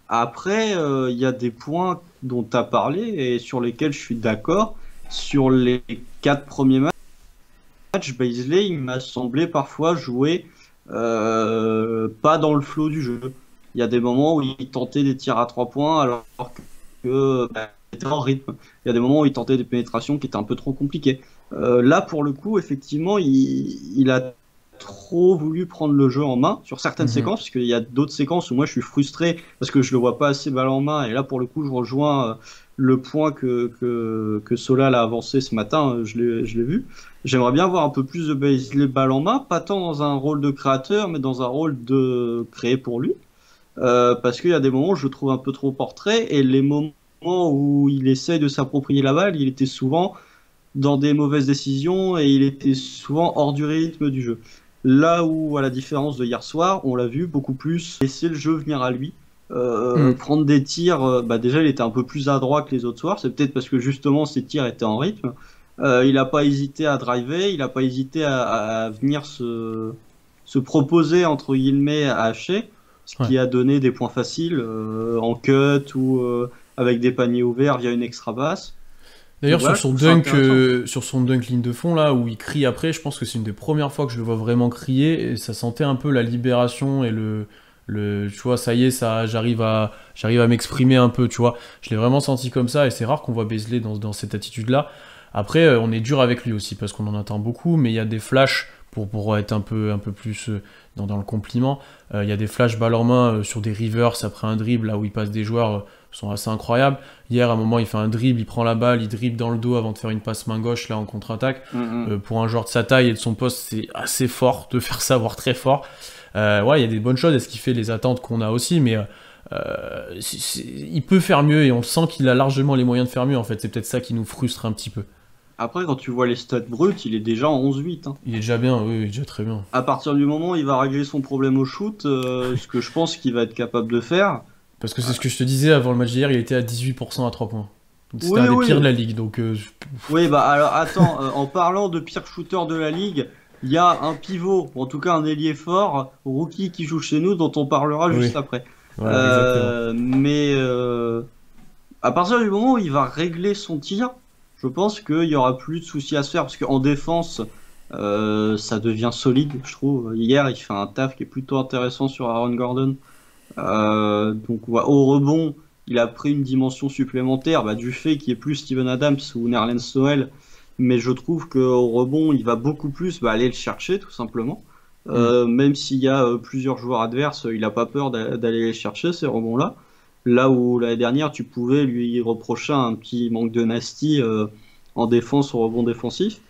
Après, il y a des points dont tu as parlé et sur lesquels je suis d'accord. Sur les quatre premiers matchs, Bazley, il m'a semblé parfois jouer pas dans le flow du jeu. Il y a des moments où il tentait des tirs à 3 points alors que il était en rythme. Il y a des moments où il tentait des pénétrations qui étaient un peu trop compliquées. Là, pour le coup, effectivement, il a trop voulu prendre le jeu en main sur certaines Mhm. séquences, parce qu'il y a d'autres séquences où moi je suis frustré parce que je le vois pas assez balle en main. Et là, pour le coup, je rejoins le point que Solal a avancé ce matin, je l'ai vu. J'aimerais bien voir un peu plus de balle en main, pas tant dans un rôle de créateur, mais dans un rôle de créer pour lui. Parce qu'il y a des moments où je le trouve un peu trop portrait, et les moments où il essaye de s'approprier la balle, il était souvent dans des mauvaises décisions et il était souvent hors du rythme du jeu. Là où, à la différence de hier soir, on l'a vu beaucoup plus laisser le jeu venir à lui. Mm. Prendre des tirs, déjà il était un peu plus adroit que les autres soirs, c'est peut-être parce que justement ses tirs étaient en rythme. Il n'a pas hésité à driver, il n'a pas hésité à venir se proposer entre guillemets à hacher, ce Ouais. qui a donné des points faciles en cut ou avec des paniers ouverts via une extra basse. Donc D'ailleurs, voilà, je trouve ça intéressant. sur son dunk ligne de fond, là, où il crie après, je pense que c'est une des premières fois que je le vois vraiment crier, et ça sentait un peu la libération et tu vois, ça y est, j'arrive à m'exprimer un peu, tu vois. Je l'ai vraiment senti comme ça, et c'est rare qu'on voit Bazley dans cette attitude-là. Après, on est dur avec lui aussi, parce qu'on en attend beaucoup, mais il y a des flashs pour être un peu plus dans le compliment. Il y a des flash balles en main sur des reverse après un dribble, là où il passe des joueurs sont assez incroyables. Hier, à un moment, il fait un dribble, il prend la balle, il dribble dans le dos avant de faire une passe main gauche là en contre-attaque. Pour un joueur de sa taille et de son poste, c'est assez fort de faire ça, voire très fort. Ouais, il y a des bonnes choses, et ce qui fait les attentes qu'on a aussi, mais il peut faire mieux, et on sent qu'il a largement les moyens de faire mieux, en fait. C'est peut-être ça qui nous frustre un petit peu. Après, quand tu vois les stats bruts, il est déjà en 11-8. Hein. Il est déjà bien, oui, il est déjà très bien. À partir du moment où il va régler son problème au shoot, ce que je pense qu'il va être capable de faire. Parce que c'est ce que je te disais avant le match d'hier, il était à 18% à 3 points. Donc c'était Oui, un des oui. pires de la ligue. Donc, Oui, bah alors attends, en parlant de pire shooter de la ligue, il y a un pivot, ou en tout cas un ailier fort, rookie qui joue chez nous, dont on parlera juste après. voilà, exactement. Mais à partir du moment où il va régler son tir, je pense qu'il y aura plus de soucis à se faire, parce qu'en défense, ça devient solide, je trouve. Hier, il fait un taf qui est plutôt intéressant sur Aaron Gordon. Donc au rebond, il a pris une dimension supplémentaire du fait qu'il n'y ait plus Steven Adams ou Nerlens Noel, mais je trouve qu'au rebond, il va beaucoup plus aller le chercher, tout simplement. Même s'il y a plusieurs joueurs adverses, il n'a pas peur d'aller les chercher, ces rebonds-là. Là où l'année dernière, tu pouvais lui reprocher un petit manque de nasty en défense, au rebond défensif.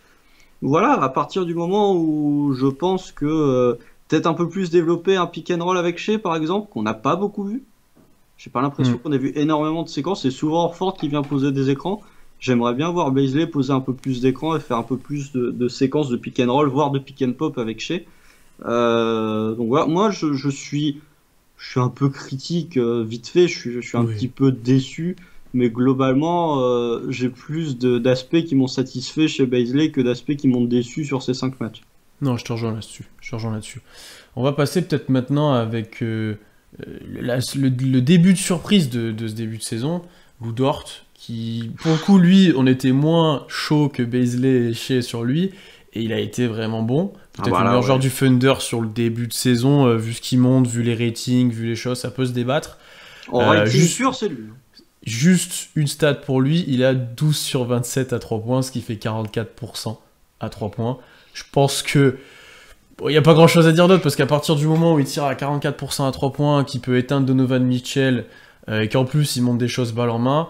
Voilà, à partir du moment où je pense que peut-être un peu plus développer un pick and roll avec Shea, par exemple, qu'on n'a pas beaucoup vu. J'ai pas l'impression qu'on ait vu énormément de séquences. C'est souvent Horford qui vient poser des écrans. J'aimerais bien voir Bazley poser un peu plus d'écrans et faire un peu plus de séquences de pick and roll, voire de pick and pop avec Shea. Donc voilà, moi je suis un peu critique vite fait, je suis un petit peu déçu, mais globalement j'ai plus d'aspects qui m'ont satisfait chez Bazley que d'aspects qui m'ont déçu sur ces 5 matchs. Non, je te rejoins là-dessus. On va passer peut-être maintenant avec le début de surprise de ce début de saison, Lou Dort, qui, pour le coup, lui, on était moins chaud que Bazley et Shea sur lui, et il a été vraiment bon. Peut-être le meilleur joueur du Thunder sur le début de saison, vu ce qu'il monte, vu les ratings, vu les choses, ça peut se débattre. En rating sûr, c'est lui. Juste une stat pour lui, il a 12 sur 27 à 3 points, ce qui fait 44% à 3 points. Je pense que il n'y a pas grand-chose à dire d'autre, parce qu'à partir du moment où il tire à 44% à 3 points, qu'il peut éteindre Donovan Mitchell, et qu'en plus il monte des choses balle en main,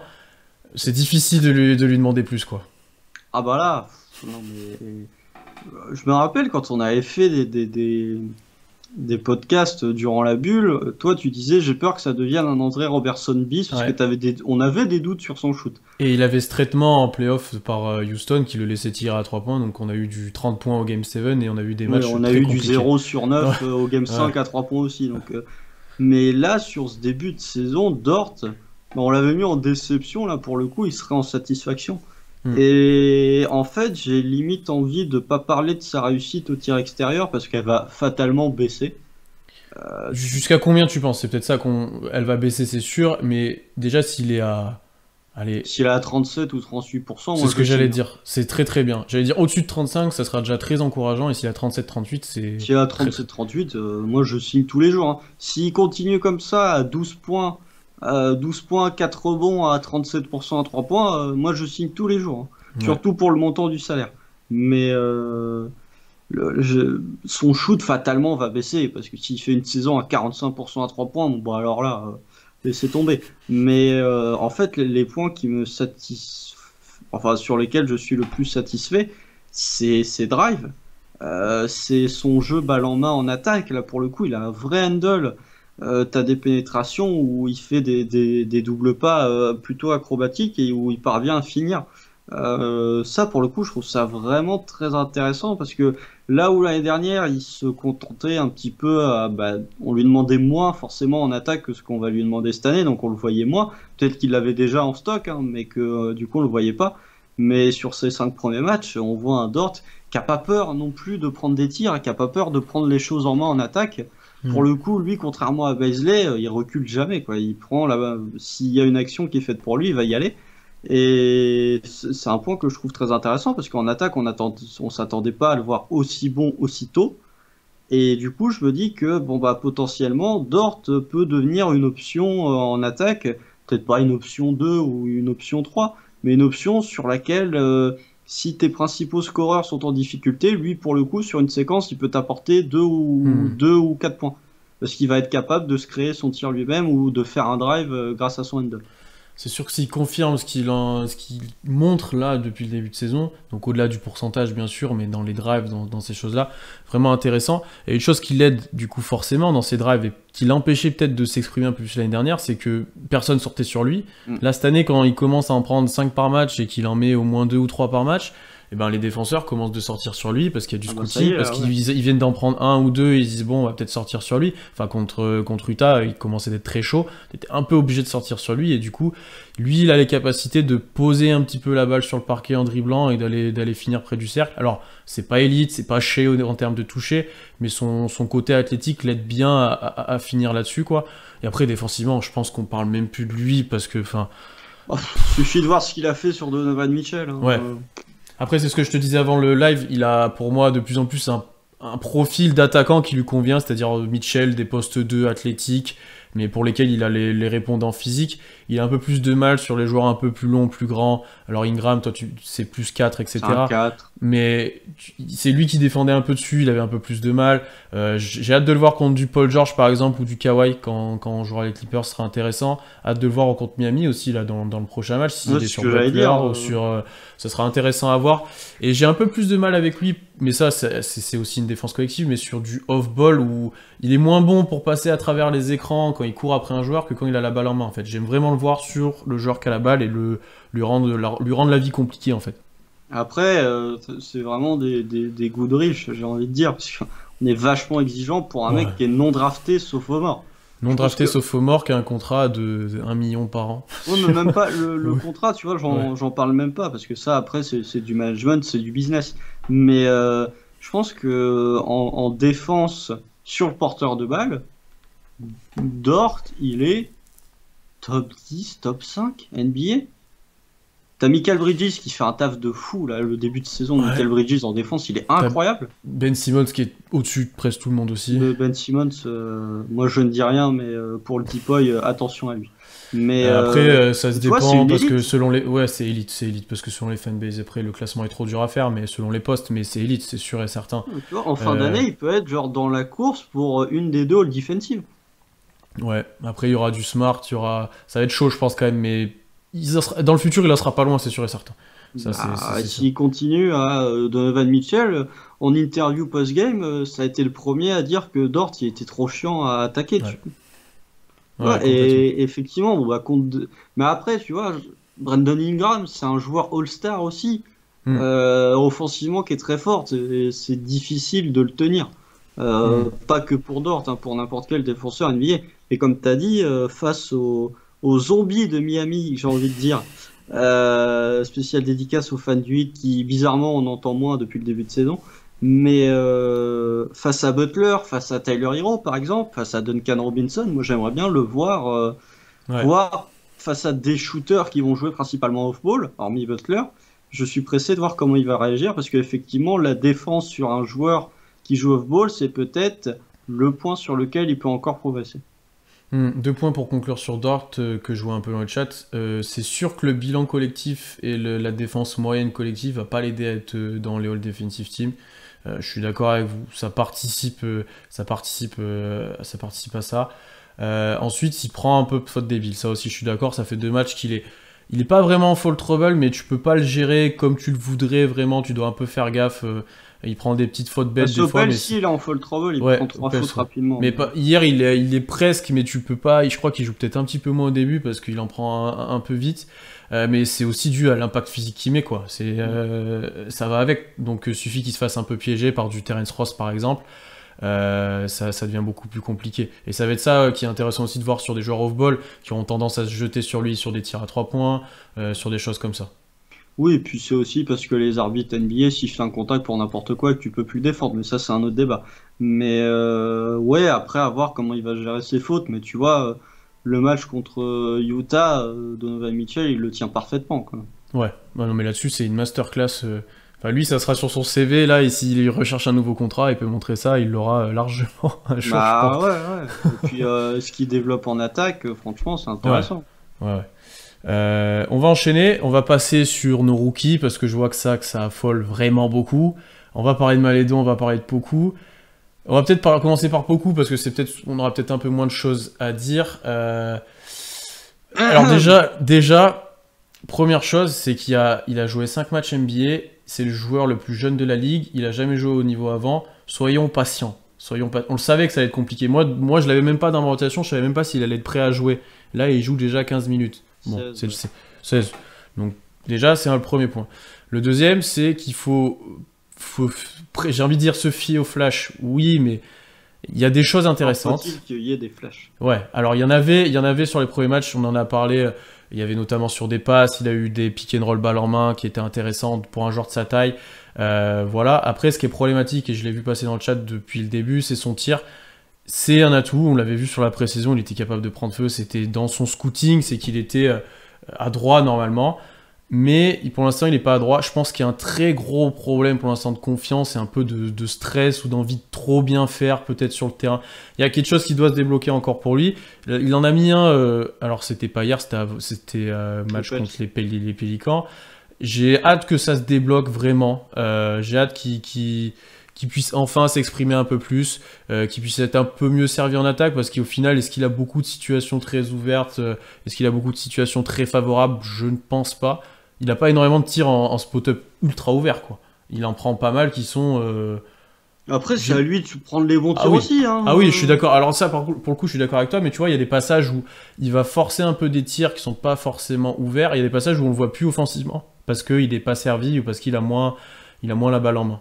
c'est difficile de lui demander plus, quoi. Ah bah là, non mais... Je me rappelle quand on avait fait des podcasts durant la bulle, toi tu disais j'ai peur que ça devienne un André Robertson bis, parce que on avait des doutes sur son shoot. Et il avait ce traitement en playoff par Houston qui le laissait tirer à 3 points, donc on a eu du 30 points au Game 7 et on a eu des matchs on a très eu compliqués. Du 0 sur 9 au Game 5 à 3 points aussi. Donc, mais là sur ce début de saison, Dort, on l'avait mis en déception, là pour le coup il serait en satisfaction. Et en fait, j'ai limite envie de pas parler de sa réussite au tir extérieur parce qu'elle va fatalement baisser. Jusqu'à combien tu penses? C'est peut-être ça elle va baisser, c'est sûr, mais déjà s'il est à... Allez, s'il est à 37 ou 38%, c'est ce que j'allais dire. C'est très très bien. J'allais dire au-dessus de 35, ça sera déjà très encourageant, et s'il est à 37-38, c'est... S'il est à 37-38, moi je signe tous les jours. Hein. S'il continue comme ça à 12 points, 4 rebonds à 37% à 3 points, moi je signe tous les jours. Hein. Surtout pour le montant du salaire. Mais son shoot fatalement va baisser, parce que s'il fait une saison à 45% à 3 points, bon alors là, laissez tomber. Mais en fait, les points qui me sur lesquels je suis le plus satisfait, c'est ses drives. C'est son jeu balle en main en attaque. Là pour le coup, il a un vrai handle. T'as des pénétrations où il fait des doubles pas plutôt acrobatiques et où il parvient à finir. Ça pour le coup je trouve ça vraiment très intéressant, parce que là où l'année dernière il se contentait un petit peu on lui demandait moins forcément en attaque que ce qu'on va lui demander cette année, donc on le voyait moins, peut-être qu'il l'avait déjà en stock hein, mais que du coup on le voyait pas. Mais sur ces 5 premiers matchs on voit un Dort qui a pas peur non plus de prendre des tirs, qui a pas peur de prendre les choses en main en attaque. Pour le coup, lui, contrairement à Bazley, il recule jamais, quoi. Il prend là-bas, s'il y a une action qui est faite pour lui, il va y aller. Et c'est un point que je trouve très intéressant, parce qu'en attaque, on s'attendait pas à le voir aussi bon aussitôt. Et du coup, je me dis que potentiellement, Dort peut devenir une option en attaque, peut-être pas une option 2 ou une option 3, mais une option sur laquelle si tes principaux scoreurs sont en difficulté, lui, pour le coup, sur une séquence, il peut t'apporter 2 ou 4 points. Parce qu'il va être capable de se créer son tir lui-même ou de faire un drive grâce à son handle. C'est sûr que s'il confirme ce qu'il montre là depuis le début de saison, donc au-delà du pourcentage bien sûr, mais dans les drives, dans ces choses-là, vraiment intéressant. Et une chose qui l'aide du coup forcément dans ses drives et qui l'empêchait peut-être de s'exprimer un peu plus l'année dernière, c'est que personne sortait sur lui. Là cette année, quand il commence à en prendre 5 par match et qu'il en met au moins 2 ou 3 par match, et ben les défenseurs commencent de sortir sur lui parce qu'il y a du scouting, parce qu'ils viennent d'en prendre un ou deux, et ils se disent bon on va peut-être sortir sur lui. Enfin contre Utah, il commençait d'être très chaud, t'étais un peu obligé de sortir sur lui, et du coup lui il a les capacités de poser un petit peu la balle sur le parquet en dribblant et d'aller finir près du cercle. Alors c'est pas élite, c'est pas chez en termes de toucher, mais son côté athlétique l'aide bien à finir là-dessus quoi. Et après défensivement, je pense qu'on parle même plus de lui parce que enfin. Suffit de voir ce qu'il a fait sur Donovan Mitchell. Hein. Ouais. Après, c'est ce que je te disais avant le live, il a pour moi de plus en plus un profil d'attaquant qui lui convient, c'est-à-dire Mitchell, des postes 2 athlétiques, mais pour lesquels il a les répondants physiques. Il a un peu plus de mal sur les joueurs un peu plus longs, plus grands. Alors Ingram, toi, c'est plus 4, etc. C'est un 4. Mais c'est lui qui défendait un peu dessus, il avait un peu plus de mal. J'ai hâte de le voir contre du Paul George, par exemple, ou du Kawhi, quand on jouera les Clippers, ce sera intéressant. Hâte de le voir contre Miami aussi, là, dans le prochain match, s'il est sur Butler ou sur... ça sera intéressant à voir. Et j'ai un peu plus de mal avec lui, mais ça, c'est aussi une défense collective, mais sur du off-ball, où il est moins bon pour passer à travers les écrans quand il court après un joueur que quand il a la balle en main, en fait. J'aime vraiment le voir sur le joueur qui a la balle et lui rendre la vie compliquée, en fait. Après, c'est vraiment des goûts de riches, j'ai envie de dire, parce qu'on est vachement exigeant pour un mec qui est non drafté sophomore. Non drafté sophomore qui a un contrat de 1 million par an. Ouais, mais même pas le contrat, tu vois, j'en parle même pas, parce que ça, après, c'est du management, c'est du business. Mais je pense que en défense sur le porteur de balle, Dort, il est top 10, top 5 NBA. T'as Michael Bridges qui fait un taf de fou, là, le début de saison de Michael Bridges en défense, il est incroyable. Ben Simmons qui est au-dessus de presque tout le monde aussi. Ben Simmons, moi je ne dis rien, mais pour le T-Poy, attention à lui. Mais après, ça se dépend parce que selon les... Ouais, c'est élite, parce que selon les fanbases, après, le classement est trop dur à faire, mais selon les postes, mais c'est élite, c'est sûr et certain. Tu vois, en fin d'année, il peut être genre dans la course pour une des deux all-defensive. Ouais, après il y aura du smart, ça va être chaud je pense quand même, mais dans le futur il en sera pas loin, c'est sûr et certain. S'il continue à Donovan Mitchell, en interview post-game, ça a été le premier à dire que Dort il était trop chiant à attaquer. Et effectivement, mais après tu vois, Brandon Ingram c'est un joueur all-star aussi, offensivement qui est très fort, c'est difficile de le tenir. Pas que pour Dort, hein, pour n'importe quel défenseur NBA. Et comme tu as dit, face aux zombies de Miami, j'ai envie de dire, spécial dédicace aux fans du Heat qui, bizarrement, on entend moins depuis le début de saison. Mais face à Butler, face à Tyler Hero, par exemple, face à Duncan Robinson, moi j'aimerais bien le voir, voir face à des shooters qui vont jouer principalement off-ball, hormis Butler. Je suis pressé de voir comment il va réagir parce qu'effectivement, la défense sur un joueur qui joue off-ball, c'est peut-être le point sur lequel il peut encore progresser. 2 points pour conclure sur Dort que je vois un peu dans le chat. C'est sûr que le bilan collectif et la défense moyenne collective va pas l'aider à être dans les All Defensive Team. Je suis d'accord avec vous, ça participe à ça. Ensuite, il prend un peu de faute débile, ça aussi je suis d'accord. Ça fait 2 matchs qu'il est pas vraiment en fall trouble, mais tu peux pas le gérer comme tu le voudrais vraiment. Tu dois un peu faire gaffe. Il prend des petites fautes bêtes des fois. Si il est en fall trouble, il prend 3 fautes rapidement. Mais hier, il est presque, mais tu peux pas. Je crois qu'il joue peut-être un petit peu moins au début parce qu'il en prend un peu vite. Mais c'est aussi dû à l'impact physique qu'il met, quoi. Ça va avec. Donc, suffit qu'il se fasse un peu piéger par du Terence Ross, par exemple. Ça devient beaucoup plus compliqué. Et ça va être ça qui est intéressant aussi de voir sur des joueurs off-ball qui ont tendance à se jeter sur lui sur des tirs à 3 points, sur des choses comme ça. Oui, et puis c'est aussi parce que les arbitres NBA sifflent un contact pour n'importe quoi et que tu peux plus le défendre, mais ça c'est un autre débat. Mais ouais, après à voir comment il va gérer ses fautes, mais tu vois, le match contre Utah, Donovan Mitchell, il le tient parfaitement, quoi. Ouais, non, mais là-dessus c'est une masterclass. Enfin, lui, ça sera sur son CV, là, et s'il recherche un nouveau contrat, il peut montrer ça, il l'aura largement un jour, ouais. Et puis ce qu'il développe en attaque, franchement, c'est intéressant. Ouais. On va enchaîner, on va passer sur nos rookies parce que je vois que ça affole vraiment beaucoup. On va parler de Malédon, on va parler de Poku. On va peut-être commencer par Poku parce que on aura peut-être un peu moins de choses à dire. Alors déjà, première chose, c'est il a joué 5 matchs NBA. C'est le joueur le plus jeune de la ligue. Il a jamais joué au niveau avant. Soyons patients. On le savait que ça allait être compliqué. Moi je l'avais même pas dans ma rotation. Je savais même pas s'il allait être prêt à jouer. Là, il joue déjà 15 minutes. Bon, 16. Donc déjà, c'est le premier point. Le deuxième, c'est qu'il faut j'ai envie de dire se fier au flash. Oui, mais il y a des choses intéressantes. Faut-il qu'il y ait des flashs? Ouais, alors il y en avait sur les premiers matchs, on en a parlé. Il y avait notamment sur des passes, il a eu des pick and roll balle en main qui étaient intéressantes pour un joueur de sa taille. Voilà. Après, ce qui est problématique, et je l'ai vu passer dans le chat depuis le début, c'est son tir. C'est un atout, on l'avait vu sur la pré-saison, il était capable de prendre feu, c'était dans son scouting, c'est qu'il était à droit normalement, mais pour l'instant il n'est pas à droit. Je pense qu'il y a un très gros problème pour l'instant de confiance et un peu de stress ou d'envie de trop bien faire peut-être sur le terrain. Il y a quelque chose qui doit se débloquer encore pour lui. Il en a mis un, alors c'était pas hier, c'était match contre les Pélicans. J'ai hâte que ça se débloque vraiment, j'ai hâte qu'il puisse enfin s'exprimer un peu plus, qu'il puisse être un peu mieux servi en attaque, parce qu'au final, est-ce qu'il a beaucoup de situations très ouvertes, est-ce qu'il a beaucoup de situations très favorables? Je ne pense pas. Il n'a pas énormément de tirs en spot-up ultra ouvert, quoi. Il en prend pas mal qui sont... Après, c'est à lui de prendre les bons tirs aussi. Hein. Ah oui, je suis d'accord. Alors ça, pour le coup, je suis d'accord avec toi, mais tu vois, il y a des passages où il va forcer un peu des tirs qui sont pas forcément ouverts, il y a des passages où on le voit plus offensivement, parce qu'il n'est pas servi ou parce qu'il a moins la balle en main.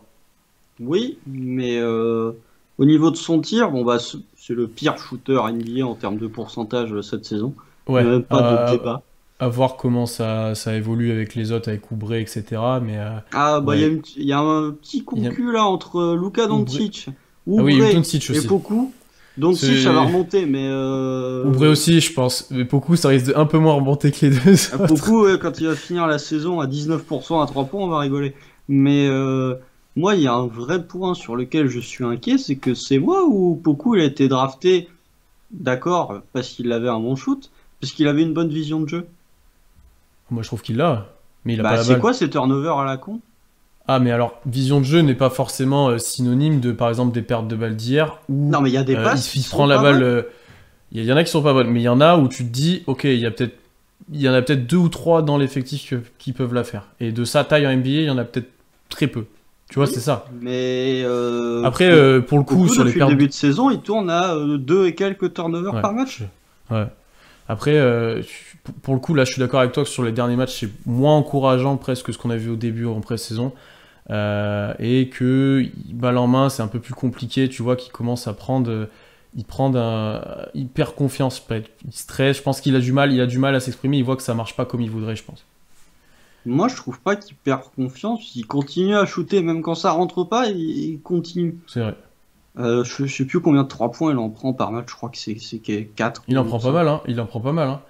Oui, mais au niveau de son tir, bon bah c'est le pire shooter NBA en termes de pourcentage cette saison. Ouais. Il n'y a même pas de débat. À voir comment ça évolue avec les autres, avec Oubre, etc. Mais, il y a un petit concu là entre Luka Doncic, Oubre et Poku. Doncic, ça va remonter, mais... Oubre aussi, je pense. Mais Poku, ça risque de un peu moins remonter que les deux. Poku, quand il va finir la saison à 19% à 3 points, on va rigoler. Mais... moi, il y a un vrai point sur lequel je suis inquiet, c'est que c'est moi ou Poku, il a été drafté, d'accord, parce qu'il avait un bon shoot, parce qu'il avait une bonne vision de jeu. Moi, je trouve qu'il l'a, mais il a pas la balle. C'est quoi ces turnovers à la con? Ah, mais alors, vision de jeu n'est pas forcément synonyme de, par exemple, des pertes de balles d'hier, où non, mais il y a des passes il prend la balle... Il y en a qui sont pas bonnes, mais il y en a où tu te dis, ok, il y en a peut-être 2 ou 3 dans l'effectif qui peuvent la faire. Et de sa taille en NBA, il y en a peut-être très peu. Tu vois, c'est ça. Mais après, pour le coup, sur les depuis le début de saison, il tourne à 2 et quelques turnovers par match. Ouais. Après, pour le coup, là, je suis d'accord avec toi que sur les derniers matchs, c'est moins encourageant presque que ce qu'on a vu au début en pré-saison. Et que balle en main, c'est un peu plus compliqué. Tu vois qu'il commence à prendre... il perd confiance, il stresse. Je pense qu'il a du mal à s'exprimer. Il voit que ça marche pas comme il voudrait, je pense. Moi, je trouve pas qu'il perd confiance. Il continue à shooter, même quand ça rentre pas, il continue. C'est vrai. Je sais plus combien de 3 points il en prend par match. Je crois que c'est 4. Il en prend pas mal, hein.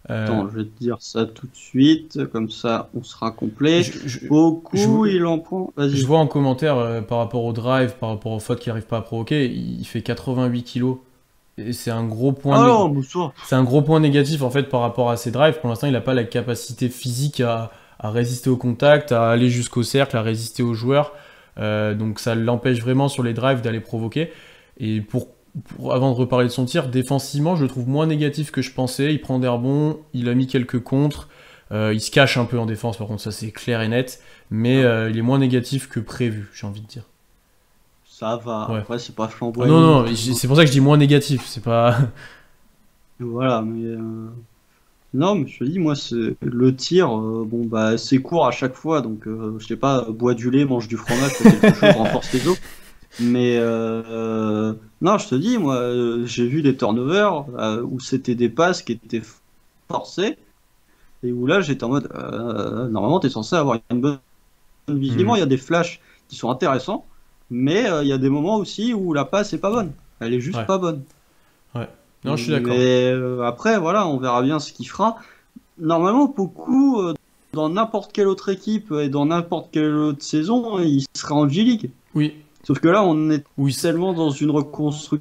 Attends, je vais te dire ça tout de suite. Comme ça, on sera complet. Il en prend. Vas-y. Je vois en commentaire par rapport au drive, par rapport aux fautes qu'il n'arrive pas à provoquer, il fait 88 kilos. Et c'est un gros point. C'est un gros point négatif en fait par rapport à ses drives. Pour l'instant, il n'a pas la capacité physique à résister au contact, à aller jusqu'au cercle, à résister aux joueurs. Donc ça l'empêche vraiment sur les drives d'aller provoquer. Et avant de reparler de son tir, défensivement, je le trouve moins négatif que je pensais. Il prend des rebonds, il a mis quelques contres. Il se cache un peu en défense, par contre, ça c'est clair et net. Mais il est moins négatif que prévu, j'ai envie de dire. Ça va, ouais. Après c'est pas flamboyant. Non, c'est pour ça que je dis moins négatif, c'est pas... Voilà, mais... Non, mais je te dis, moi, c'est le tir, c'est court à chaque fois, donc je sais pas, bois du lait, mange du fromage, quelque chose, renforce les os. Mais non, je te dis, moi, j'ai vu des turnovers où c'était des passes qui étaient forcées, et où là, j'étais en mode, normalement, t'es censé avoir une bonne vision. Il y a des flashs qui sont intéressants, mais il y a des moments aussi où la passe est pas bonne. Elle est juste pas bonne. Ouais. Non, je suis d'accord. Mais après, voilà, on verra bien ce qu'il fera. Normalement, Poku, dans n'importe quelle autre équipe et dans n'importe quelle autre saison, il sera en G-League. Oui. Sauf que là, on est tellement dans une reconstruction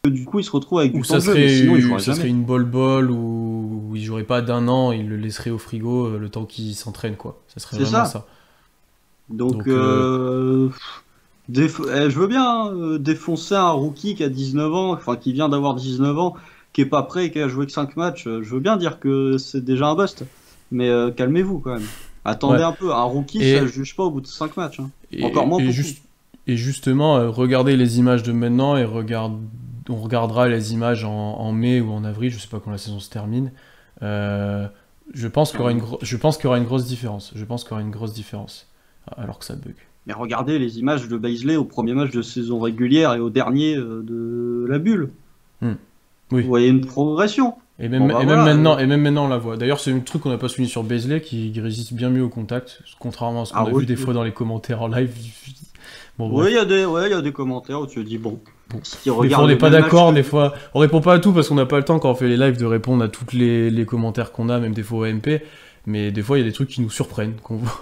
que du coup, il se retrouve avec du temps de jeu. Sinon, ça serait une ball ou où il jouerait pas d'un an, il le laisserait au frigo le temps qu'il s'entraîne, quoi. Ça serait C'est vraiment ça. ça. Donc, Donc, je veux bien défoncer un rookie qui a 19 ans, enfin qui vient d'avoir 19 ans, qui est pas prêt et qui a joué que 5 matchs. Je veux bien dire que c'est déjà un bust. Mais calmez-vous quand même. Attendez ouais. un peu. Un rookie, ça Et, se juge pas au bout de 5 matchs, hein. Encore moins et, beaucoup. et justement, regardez les images de maintenant et on regardera les images en mai ou en avril, je sais pas quand la saison se termine. Je pense qu'il y aura je pense qu'il y aura une grosse différence. Je pense qu'il y aura une grosse différence. Alors que ça bug. Mais regardez les images de Baisley au premier match de saison régulière et au dernier de la bulle. Hmm. Vous Oui. voyez une progression. Et Bon même, bah et même voilà. maintenant, et même maintenant on la voit. D'ailleurs, c'est un truc qu'on n'a pas souligné sur Beasley qui résiste bien mieux au contact, contrairement à ce qu'on Ah a vu oui. des fois dans les commentaires en live. Bon, Oui, bref. il y a des commentaires où tu te dis bon, Bon. si tu Des fois, regardes on n'est le pas même match d'accord, que... des fois, on répond pas à tout parce qu'on n'a pas le temps quand on fait les lives de répondre à tous les commentaires qu'on a, même des fois au MP. Mais des fois, il y a des trucs qui nous surprennent, qu'on voit.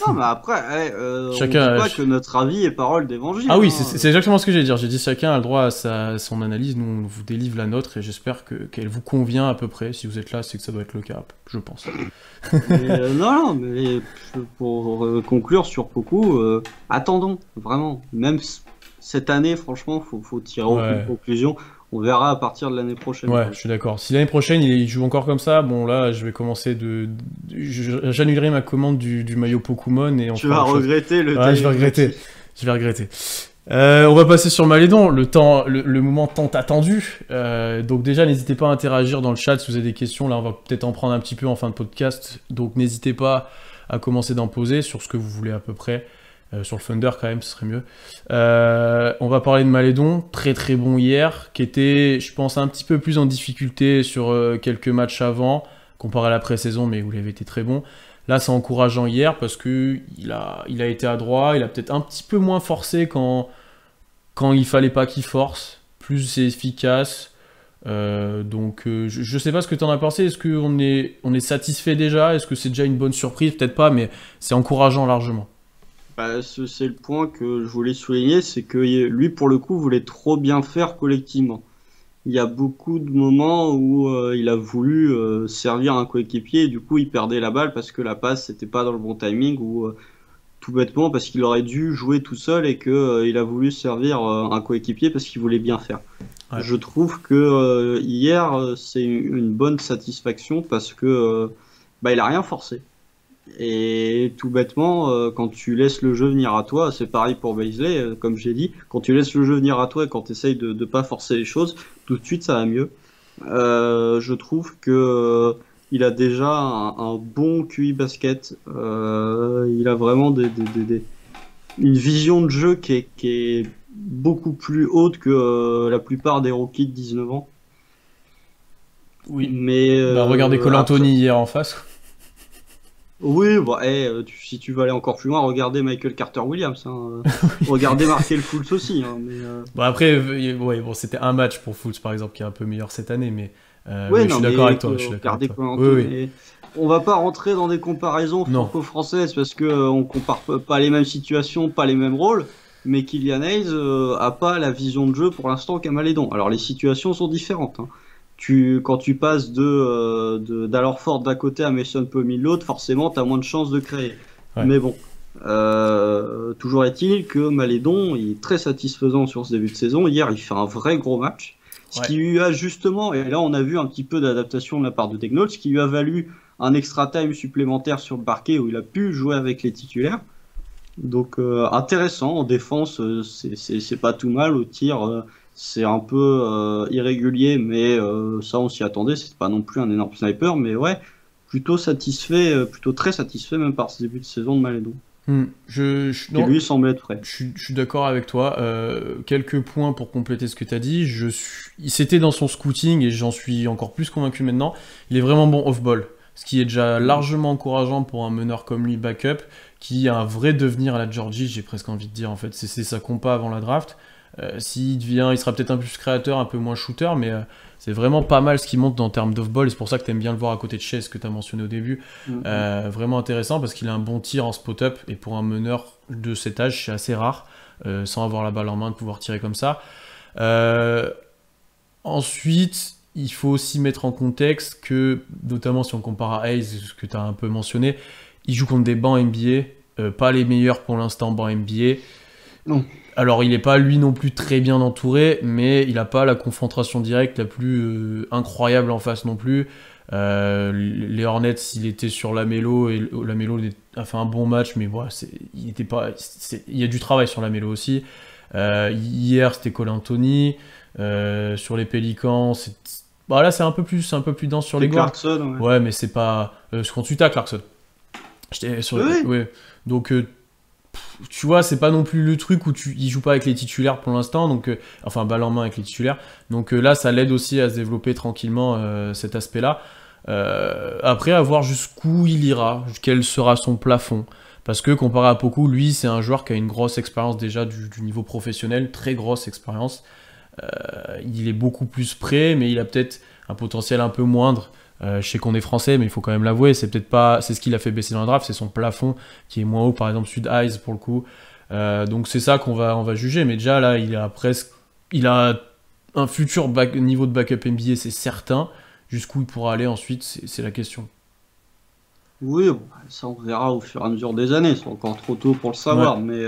Non, mais après, on Chacun. dit pas que notre avis est parole d'évangile, Ah oui, hein. c'est exactement ce que j'allais dire. J'ai dit chacun a le droit à son analyse. Nous, on vous délivre la nôtre et j'espère qu'elle vous convient à peu près. Si vous êtes là, c'est que ça doit être le cas, je pense. Mais, non, mais pour conclure sur Poku, attendons, vraiment. Même cette année, franchement, faut tirer aucune Ouais. conclusion. On verra à partir de l'année prochaine. Ouais, je suis d'accord. Si l'année prochaine il joue encore comme ça, bon là, je vais commencer j'annulerai ma commande du maillot Pokémon et on Tu fera vas autre chose. regretter le Ouais, je vais timing. regretter. Je vais regretter. On va passer sur Malédon, le moment tant attendu. Donc déjà, n'hésitez pas à interagir dans le chat si vous avez des questions. Là, on va peut-être en prendre un petit peu en fin de podcast. Donc n'hésitez pas à commencer d'en poser sur ce que vous voulez à peu près. Sur le Thunder quand même, ce serait mieux. On va parler de Malédon, très très bon hier, qui était, je pense, un petit peu plus en difficulté sur quelques matchs avant, comparé à la pré-saison, mais où il avait été très bon. Là, c'est encourageant hier parce que il a été adroit, il a peut-être un petit peu moins forcé quand il fallait pas qu'il force, plus efficace. Je sais pas ce que tu en as pensé. Est-ce qu'on est satisfait déjà? Est-ce que c'est déjà une bonne surprise? Peut-être pas, mais c'est encourageant largement. Bah, c'est le point que je voulais souligner, c'est que lui, pour le coup, voulait trop bien faire collectivement. Il y a beaucoup de moments où il a voulu servir un coéquipier et du coup il perdait la balle parce que la passe n'était pas dans le bon timing ou tout bêtement parce qu'il aurait dû jouer tout seul et que il a voulu servir un coéquipier parce qu'il voulait bien faire. Ouais. Je trouve que hier c'est une bonne satisfaction parce que bah, il a rien forcé. Et tout bêtement, quand tu laisses le jeu venir à toi, c'est pareil pour Baisley, comme j'ai dit, quand tu laisses le jeu venir à toi et quand tu essayes de ne pas forcer les choses, tout de suite ça va mieux. Je trouve que il a déjà un bon QI basket. Il a vraiment une vision de jeu qui est beaucoup plus haute que la plupart des rookies de 19 ans. Oui. Mais Regardez Cole après- Anthony hier en face. Oui, bah, si tu veux aller encore plus loin, regardez Michael Carter-Williams, hein. Regardez Markel Fultz aussi, hein, mais, Bon, après, ouais, bon, c'était un match pour Fultz par exemple qui est un peu meilleur cette année, mais ouais, oui, je non, suis mais d'accord avec toi. Je suis d'accord regardez avec toi. Koh Oui, Lanta, oui. mais on va pas rentrer dans des comparaisons Non. franco-françaises parce que on compare pas les mêmes situations, pas les mêmes rôles, mais Killian Hayes a pas la vision de jeu pour l'instant qu'a Malédon. Alors les situations sont différentes, hein. Quand tu passes d'Alorford d'un côté à Mason Plumlee de l'autre, forcément tu as moins de chances de créer. Ouais. Mais bon, toujours est-il que Malédon il est très satisfaisant sur ce début de saison. Hier, il fait un vrai gros match. Ce Ouais. qui lui a justement, et là on a vu un petit peu d'adaptation de la part de Daigneault, ce qui lui a valu un extra time supplémentaire sur le parquet où il a pu jouer avec les titulaires. Donc intéressant, en défense c'est pas tout mal, au tir c'est un peu irrégulier, mais ça on s'y attendait, c'est pas non plus un énorme sniper, mais ouais, plutôt satisfait, plutôt très satisfait même par ce début de saison de Malédon, qui Non, lui semble être frais. je suis d'accord avec toi. Quelques points pour compléter ce que tu as dit. C'était dans son scouting et j'en suis encore plus convaincu maintenant. Il est vraiment bon off-ball, ce qui est déjà largement encourageant pour un meneur comme lui, backup, qui a un vrai devenir à la Georgie, j'ai presque envie de dire en fait. C'est sa compa avant la draft. Il sera peut-être un peu plus créateur, un peu moins shooter, mais c'est vraiment pas mal ce qu'il montre en termes d'off-ball. Et c'est pour ça que t'aimes bien le voir à côté de Chase, que tu as mentionné au début. Vraiment intéressant parce qu'il a un bon tir en spot-up. Et pour un meneur de cet âge, c'est assez rare, sans avoir la balle en main, de pouvoir tirer comme ça. Ensuite, il faut aussi mettre en contexte que, notamment si on compare à Hayes, ce que tu as un peu mentionné, il joue contre des bancs NBA, pas les meilleurs pour l'instant bancs NBA. Non. Alors il n'est pas lui non plus très bien entouré, mais il n'a pas la confrontation directe la plus incroyable en face non plus. Les Hornets, il était sur Lamelo et Lamelo a fait un bon match, mais voilà, il y a du travail sur Lamelo aussi. Hier c'était Cole Anthony. Sur les Pélicans, là c'est un peu plus dense sur les guards. Clarkson, ouais, mais c'est pas contre Utah, Clarkson. J'étais sur ouais. Donc tu vois, c'est pas non plus le truc où il joue pas avec les titulaires pour l'instant, donc enfin balle en main avec les titulaires. Donc là, ça l'aide aussi à se développer tranquillement cet aspect-là. Après, à voir jusqu'où il ira, quel sera son plafond. Parce que comparé à Poku, lui, c'est un joueur qui a une grosse expérience déjà du niveau professionnel, très grosse expérience. Il est beaucoup plus prêt, mais il a peut-être un potentiel un peu moindre. Je sais qu'on est français, mais il faut quand même l'avouer, c'est peut-être pas, c'est ce qui l'a fait baisser dans le draft, c'est son plafond qui est moins haut, par exemple Sud Eyes pour le coup. Donc c'est ça on va juger, mais déjà là, il a un futur niveau de backup NBA, c'est certain. Jusqu'où il pourra aller ensuite, c'est la question. Oui, bon, ça on verra au fur et à mesure des années, c'est encore trop tôt pour le savoir, mais...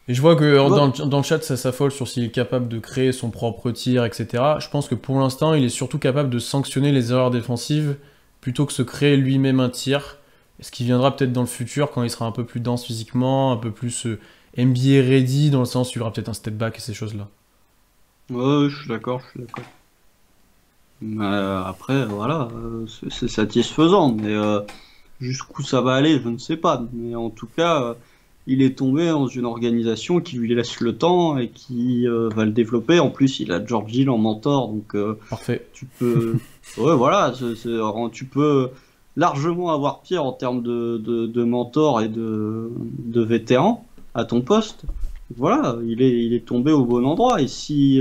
Et je vois que dans le chat, ça s'affole sur s'il est capable de créer son propre tir, etc. Je pense que pour l'instant, il est surtout capable de sanctionner les erreurs défensives plutôt que se créer lui-même un tir. Ce qui viendra peut-être dans le futur quand il sera un peu plus dense physiquement, un peu plus NBA ready, dans le sens où il y aura peut-être un step back et ces choses-là. Ouais, je suis d'accord. Après, voilà, c'est satisfaisant, mais jusqu'où ça va aller, je ne sais pas. Mais en tout cas, il est tombé dans une organisation qui lui laisse le temps et qui va le développer. En plus, il a George Hill en mentor, donc Parfait. tu peux, ouais, voilà, tu peux largement avoir pire en termes de mentor et de vétéran à ton poste. Voilà, il est tombé au bon endroit. Et si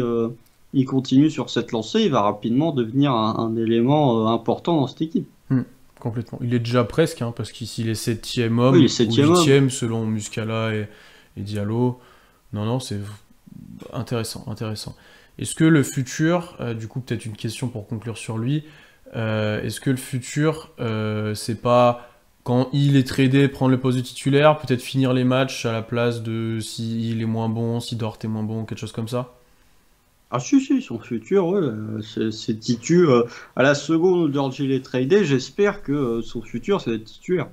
il continue sur cette lancée, il va rapidement devenir un élément important dans cette équipe. Complètement. Il est déjà presque, hein, parce qu'ici il est 7ème homme, Oui, il est 7e ou 8ème selon Muscala et Diallo. Non, c'est intéressant. Est-ce que le futur, du coup peut-être une question pour conclure sur lui, est-ce que le futur, c'est pas quand il est tradé, prendre le poste de titulaire, peut-être finir les matchs à la place de s'il est moins bon, si Dort est moins bon, quelque chose comme ça? Ah si, son futur, ouais, c'est titu. À la seconde où George Hill est tradé, j'espère que son futur, c'est d'être titulaire.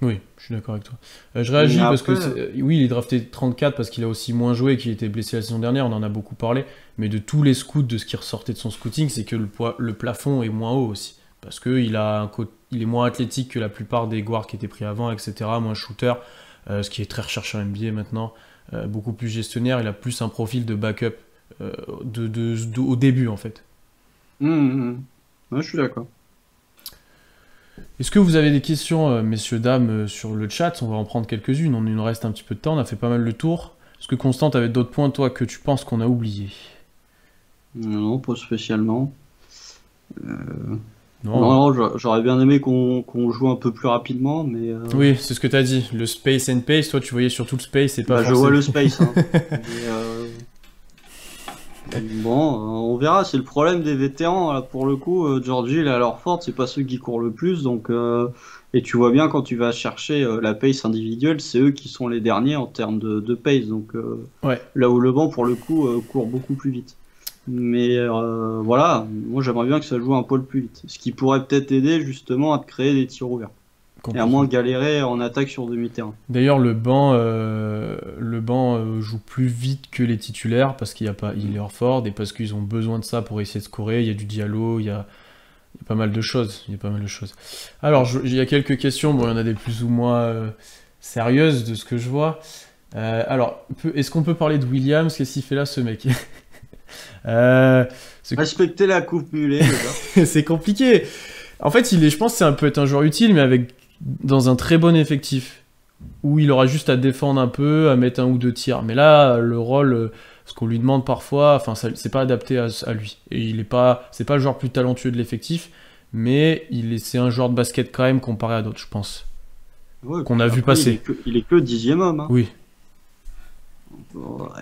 Oui, je suis d'accord avec toi. Je réagis Mais parce que, après, oui, il est drafté 34 parce qu'il a aussi moins joué et qu'il était blessé la saison dernière, on en a beaucoup parlé, mais de tous les scouts, de ce qui ressortait de son scouting, c'est que le plafond est moins haut aussi. Parce qu'il il est moins athlétique que la plupart des guards qui étaient pris avant, etc., moins shooter, ce qui est très recherché en NBA maintenant, beaucoup plus gestionnaire, il a plus un profil de backup au début en fait. ouais, je suis d'accord. Est-ce que vous avez des questions, messieurs, dames, sur le chat? On va en prendre quelques-unes, il nous reste un petit peu de temps, on a fait pas mal le tour. Est-ce que Constant, t'avais d'autres points, toi, que tu penses qu'on a oubliés? Non, pas spécialement. Non. Non, j'aurais bien aimé qu'on joue un peu plus rapidement, mais... Oui, c'est ce que t'as dit, le space and pace, toi tu voyais surtout le space et pas je forcément... vois le space, hein. Bon, on verra, c'est le problème des vétérans, là, pour le coup, Georgie et alors Ford, c'est pas ceux qui courent le plus, donc et tu vois bien quand tu vas chercher la pace individuelle, c'est eux qui sont les derniers en termes de pace, donc Ouais. là où le banc, pour le coup, court beaucoup plus vite. Mais voilà, moi j'aimerais bien que ça joue un poil plus vite, ce qui pourrait peut-être aider justement à te créer des tirs ouverts. Et à moins galérer en attaque sur demi-terrain. D'ailleurs, le banc joue plus vite que les titulaires parce qu'il est Horford et parce qu'ils ont besoin de ça pour essayer de scorer. Il y a du Diallo, il y a pas mal de choses. Alors, il y a quelques questions. Bon, il y en a des plus ou moins sérieuses de ce que je vois. Alors, est-ce qu'on peut parler de Williams? Qu'est-ce qu'il fait là, ce mec? Respecter la coupe mulet, les gars. C'est compliqué. En fait, je pense que ça peut être un joueur utile, mais dans un très bon effectif, où il aura juste à défendre un peu, à mettre un ou deux tirs. Mais là, le rôle, ce qu'on lui demande parfois, enfin, c'est pas adapté à lui. Et c'est pas le joueur plus talentueux de l'effectif, mais c'est un joueur de basket quand même comparé à d'autres, je pense. Ouais, qu'on a vu passer. Il est que 10e homme. Hein. Oui.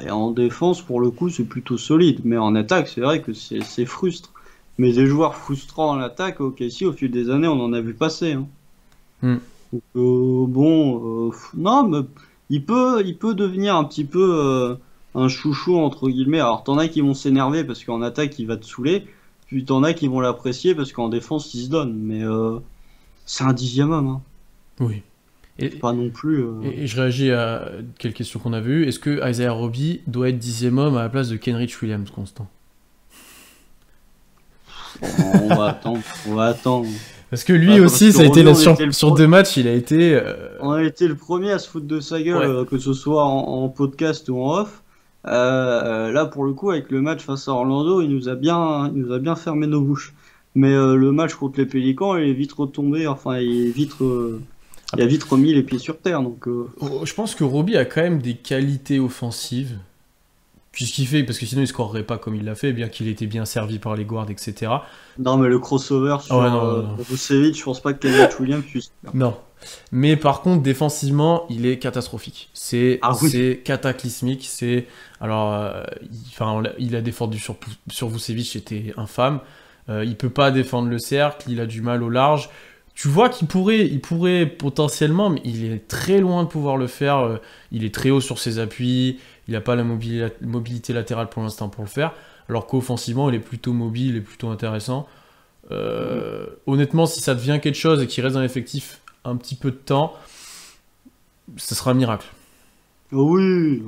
Et en défense, pour le coup, c'est plutôt solide. Mais en attaque, c'est vrai que c'est frustre. Mais des joueurs frustrants en attaque, OKC, au fil des années, on en a vu passer. Hein. Hmm. Donc, non, mais il peut devenir un petit peu un chouchou, entre guillemets. Alors, t'en as qui vont s'énerver parce qu'en attaque, il va te saouler. Puis t'en as qui vont l'apprécier parce qu'en défense, il se donne. Mais c'est un 10e homme. Hein. Oui. Et, Pas non plus. et je réagis à quelle question qu'on avait eue. Est-ce que Isaiah Roby doit être 10e homme à la place de Kenrich Williams, Constant? On va attendre. On va attendre. Parce que lui Ouais, aussi, parce ça a que été Roby, on était sur 2 matchs, il a été. On a été le premier à se foutre de sa gueule, Ouais. que ce soit en podcast ou en off. Là, pour le coup, avec le match face à Orlando, il nous a bien fermé nos bouches. Mais le match contre les Pélicans, il est vite retombé. Enfin, il a vite remis les pieds sur terre. Donc, Je pense que Roby a quand même des qualités offensives. Puisqu'il fait, parce que sinon il scorerait pas comme il l'a fait, bien qu'il ait été bien servi par les guards, etc. non, mais le crossover sur Ouais, non. Vucevic, je pense pas que Kenrich Williams puisse. Non. Mais par contre, défensivement, il est catastrophique. C'est cataclysmique. Alors, il a défendu sur Vucevic, c'était infâme. Il peut pas défendre le cercle, il a du mal au large. Tu vois qu'il pourrait potentiellement, mais il est très loin de pouvoir le faire. Il est très haut sur ses appuis. Il n'a pas la mobilité latérale pour l'instant pour le faire. Alors qu'offensivement, il est plutôt mobile, il est plutôt intéressant. Honnêtement, si ça devient quelque chose et qu'il reste dans l'effectif un petit peu de temps, ce sera un miracle. Oui.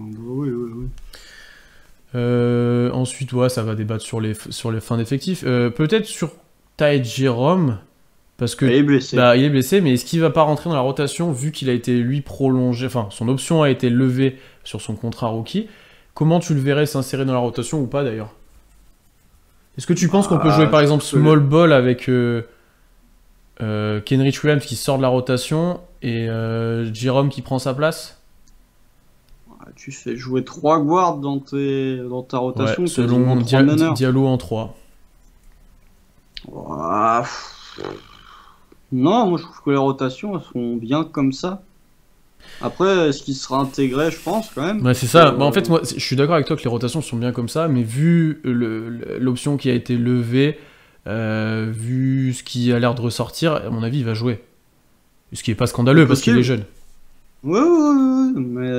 Ensuite, ouais, ça va débattre sur les fins d'effectifs. Peut-être sur Ty Jerome, parce que Il est blessé. il est blessé, mais est-ce qu'il va pas rentrer dans la rotation vu qu'il a été lui prolongé, enfin son option a été levée sur son contrat rookie. Comment tu le verrais s'insérer dans la rotation ou pas d'ailleurs? Est-ce que tu penses qu'on peut jouer par exemple small ball avec Kenrich Williams qui sort de la rotation et Jerome qui prend sa place? Tu fais jouer 3 guards dans ta rotation, Ouais, selon Diallo en 3. Non, moi je trouve que les rotations elles sont bien comme ça. Après, est-ce qu'il sera intégré, je pense quand même. Ouais, c'est ça. En fait, moi, je suis d'accord avec toi que les rotations sont bien comme ça, mais vu l'option qui a été levée, vu ce qui a l'air de ressortir, à mon avis, il va jouer. Ce qui est pas scandaleux parce qu'il est jeune. Ouais, mais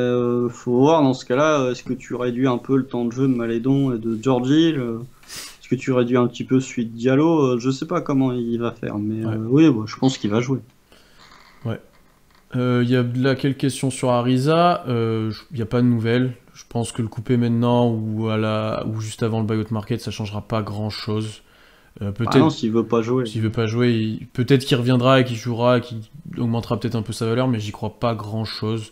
faut voir dans ce cas-là, est-ce que tu réduis un peu le temps de jeu de Malédon et de George Hill est-ce que tu réduis un petit peu celui de Diallo je sais pas comment il va faire, mais oui, je pense qu'il va jouer. Ouais. Il y a là quelques questions sur Ariza. Il n'y a pas de nouvelles. Je pense que le couper maintenant ou juste avant le buyout market, ça changera pas grand-chose. Peut-être. Non, s'il veut pas jouer. S'il veut pas jouer, peut-être qu'il reviendra et qu'il jouera, et qu'il augmentera peut-être un peu sa valeur, mais j'y crois pas grand-chose.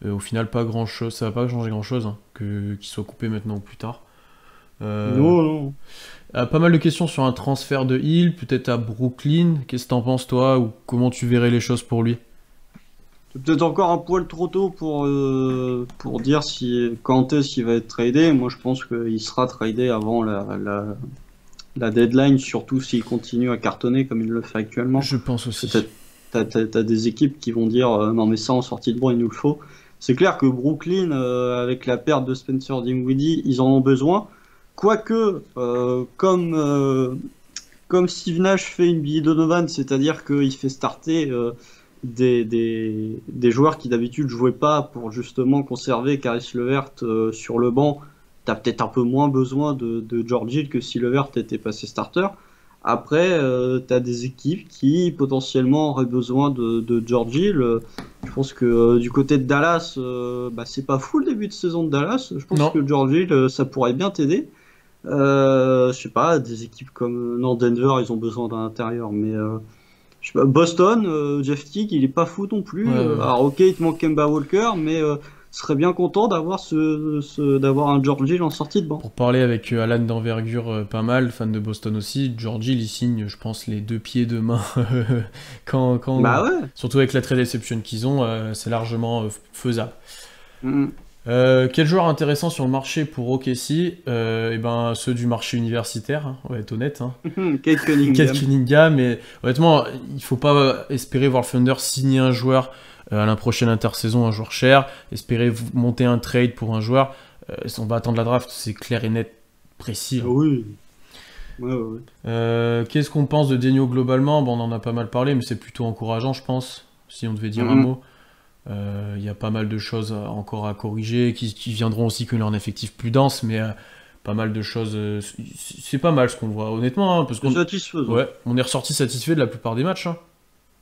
Au final, pas grand-chose. Ça va pas changer grand-chose hein, qu'il soit coupé maintenant ou plus tard. Non. Pas mal de questions sur un transfert de Hill, peut-être à Brooklyn. Qu'est-ce que t'en penses toi, ou comment tu verrais les choses pour lui? C'est peut-être encore un poil trop tôt pour dire quand est-ce qu'il va être tradé. Moi, je pense qu'il sera tradé avant la deadline, surtout s'il continue à cartonner comme il le fait actuellement. Je pense aussi. T'as des équipes qui vont dire non mais ça en sortie de banc il nous le faut. C'est clair que Brooklyn, avec la perte de Spencer Dinwiddie, ils en ont besoin. Quoique, comme Steve Nash fait une Billy Donovan, c'est-à-dire qu'il fait starter des joueurs qui d'habitude jouaient pas pour justement conserver Caris LeVert sur le banc, t'as peut-être un peu moins besoin de George Hill que si LeVert était passé starter. Après, t'as des équipes qui potentiellement auraient besoin de George Hill. Je pense que du côté de Dallas, c'est pas fou le début de saison de Dallas. Je pense que George Hill, ça pourrait bien t'aider. Je sais pas, des équipes comme Denver, ils ont besoin d'un intérieur, mais je sais pas, Boston, Jeff Teague, il est pas fou non plus. Alors ok, il te manque Kemba Walker, mais serait bien content d'avoir un George Hill en sortie de banc. Pour parler avec Alan d'envergure, pas mal, fan de Boston aussi, George Hill il signe, je pense, les 2 pieds de main surtout avec la trade exception qu'ils ont, c'est largement faisable. Quel joueur intéressant sur le marché pour OKC? Ceux du marché universitaire, hein, on va être honnête. Hein. Kate Cunningham, mais honnêtement, il faut pas espérer voir le Thunder signer un joueur à la prochaine intersaison, un joueur cher, espérer monter un trade pour un joueur. On va attendre la draft, c'est clair et net, précis. Oui. Ouais. Qu'est-ce qu'on pense de Denio globalement? Bon, on en a pas mal parlé, mais c'est plutôt encourageant, je pense, si on devait dire un mot. Il y a pas mal de choses encore à corriger, qui viendront aussi que leur effectif plus dense, mais pas mal de choses. C'est pas mal ce qu'on voit, honnêtement, hein, parce qu'on Satisfaisant. ouais, on est ressorti satisfait de la plupart des matchs. Hein.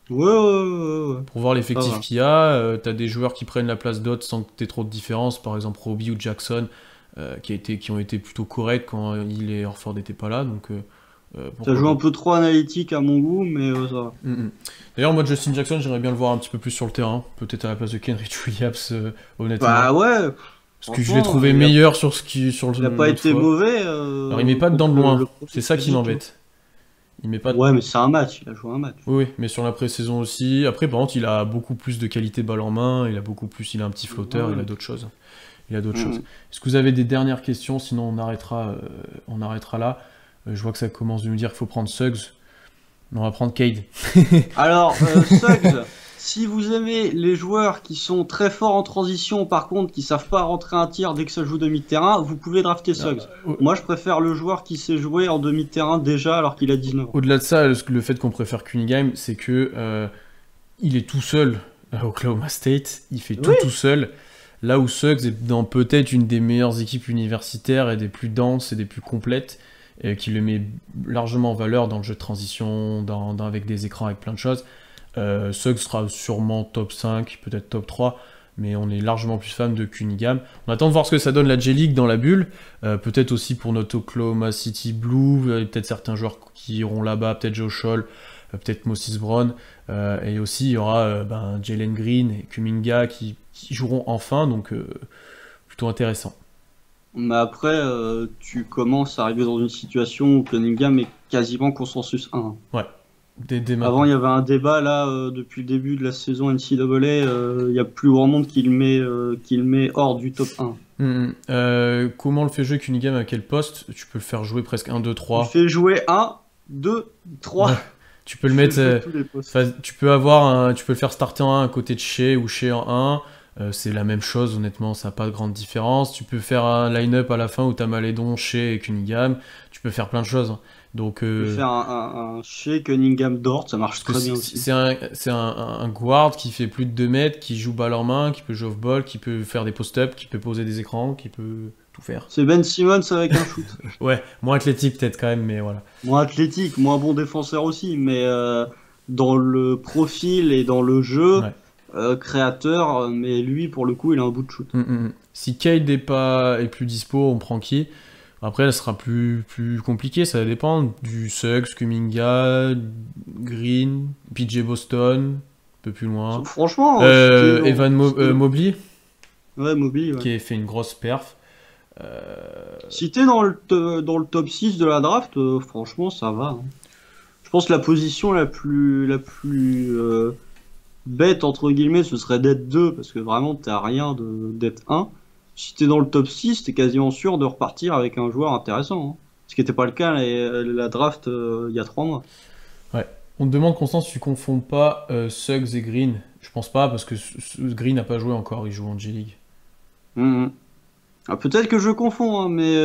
Ouais. Pour voir l'effectif va. qu'il y a, t'as des joueurs qui prennent la place d'autres sans que t'aies trop de différence, par exemple Roby ou Jackson, qui ont été plutôt corrects quand il et Horford n'étaient pas là, donc Ça pourquoi joue pas. un peu trop analytique à mon goût, mais ça va. D'ailleurs, moi, Justin Jackson, j'aimerais bien le voir un petit peu plus sur le terrain, peut-être à la place de Kenrich Williams, honnêtement. Bah ouais, Parce que je l'ai franchement, trouvé meilleur sur sur il a pas l'autre été fois. mauvais. Alors, il met pas dedans de contre loin, le c'est ça qui physique, m'embête. Il met pas Ouais, mais c'est un match, il a joué un match. Oui, oui, mais sur la pré-saison aussi. Après, par contre, il a beaucoup plus de qualité balle en main, il a un petit flotteur, Ouais. il a d'autres choses. Il a d'autres Mhm. choses. Est-ce que vous avez des dernières questions? Sinon, on arrêtera là. Je vois que ça commence de nous dire qu'il faut prendre Suggs. On va prendre Cade. Alors, Suggs, si vous aimez les joueurs qui sont très forts en transition, par contre, qui savent pas rentrer un tir dès que ça joue demi-terrain, vous pouvez drafter Suggs. Moi, je préfère le joueur qui sait jouer en demi-terrain déjà alors qu'il a 19 ans. Au-delà de ça, le fait qu'on préfère Cunningham, c'est que il est tout seul à Oklahoma State. Il fait tout seul. Là où Suggs est dans peut-être une des meilleures équipes universitaires et des plus denses et des plus complètes, et qui le met largement en valeur dans le jeu de transition, avec des écrans, avec plein de choses. Suggs sera sûrement top 5, peut-être top 3, mais on est largement plus fan de Cunningham. On attend de voir ce que ça donne la J-League dans la bulle, peut-être aussi pour notre Oklahoma City Blue, peut-être certains joueurs qui iront là-bas, peut-être Joe Scholl, peut-être Moses Brown, et aussi il y aura Jalen Green et Kuminga qui joueront enfin, donc plutôt intéressant. Mais après, tu commences à arriver dans une situation où Cunningham est quasiment consensus 1. Ouais. Dès maintenant. Avant, il y avait un débat là depuis le début de la saison NCAA. Il y a plus grand monde qui le met hors du top 1. Comment le fait jouer Cunningham, à quel poste? Tu peux le faire jouer presque 1, 2, 3. Tu fais jouer 1, 2, 3. Ouais. Tu peux le mettre. Tous les postes. Tu peux le faire starter en 1 à côté de Shea ou Shea en 1. C'est la même chose, honnêtement, ça n'a pas de grande différence. Tu peux faire un line-up à la fin où tu as Malédon, Shea et Cunningham. Tu peux faire plein de choses. Hein. Donc, Tu peux faire un Shea Cunningham Dort, ça marche très bien aussi. C'est un guard qui fait plus de 2 mètres, qui joue balle en main, qui peut jouer off-ball, qui peut faire des post-up, qui peut poser des écrans, qui peut tout faire. C'est Ben Simmons avec un shoot. Ouais, moins athlétique peut-être quand même, mais voilà. Moins athlétique, moins bon défenseur aussi, mais dans le profil et dans le jeu, créateur, mais lui pour le coup il a un bout de shoot. Si Cade est plus dispo, on prend qui? Après, ça sera plus compliqué, ça dépend du Suggs, Kuminga, Green, PJ Boston, un peu plus loin. Franchement, Evan Mobley, ouais, Mobley, ouais. qui a fait une grosse perf. Si t'es dans le top 6 de la draft, franchement, ça va. Hein. Je pense que la position la plus bête, entre guillemets, ce serait d'être 2, parce que vraiment, t'as rien d'être 1. Si t'es dans le top 6, t'es quasiment sûr de repartir avec un joueur intéressant. Hein. Ce qui n'était pas le cas la draft il y a 3 mois. Ouais. On te demande, Constance, si tu confonds pas Suggs et Green. Je pense pas, parce que Green n'a pas joué encore, il joue en G-League. Ah, peut-être que je confonds, hein, mais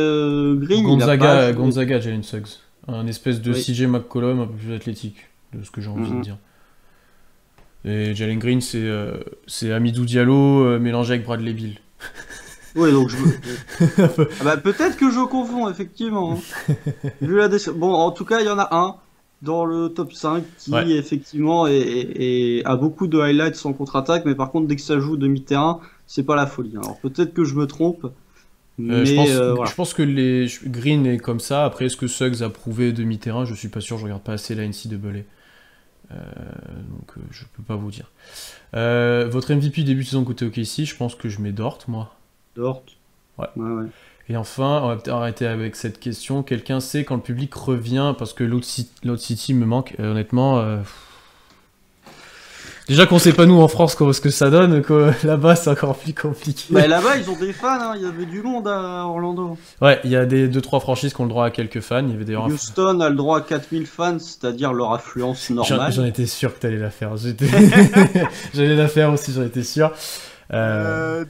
Green, Gonzaga, Jalen Suggs. Un espèce de CJ McCollum un peu plus athlétique, de ce que j'ai envie de dire. Et Jalen Green, c'est Hamidou Diallo mélangé avec Bradley Beal. Ouais, donc peut-être que je confonds, effectivement. Hein. Vu la bon, en tout cas, il y en a un dans le top 5 qui, effectivement, a beaucoup de highlights sans contre-attaque, mais par contre, dès que ça joue demi-terrain, c'est pas la folie. Alors peut-être que je me trompe. Mais je pense que Green est comme ça. Après, est-ce que Suggs a prouvé demi-terrain? Je suis pas sûr, je regarde pas assez la NCAA. Donc je peux pas vous dire. Votre MVP début de saison côté OKC, je pense que je mets Dort, moi. Dort. Ouais. Et enfin, on va peut-être arrêter avec cette question. Quelqu'un sait quand le public revient? Parce que l'autre City me manque, honnêtement. Déjà qu'on sait pas nous en France ce que ça donne, là-bas c'est encore plus compliqué. Bah là-bas ils ont des fans, hein. Il y avait du monde à Orlando. Ouais, il y a des 2-3 franchises qui ont le droit à quelques fans. Il y avait d'ailleurs Houston a le droit à 4000 fans, c'est-à-dire leur affluence normale. J'en étais sûr que t'allais la faire. J'allais la faire aussi, j'en étais sûr.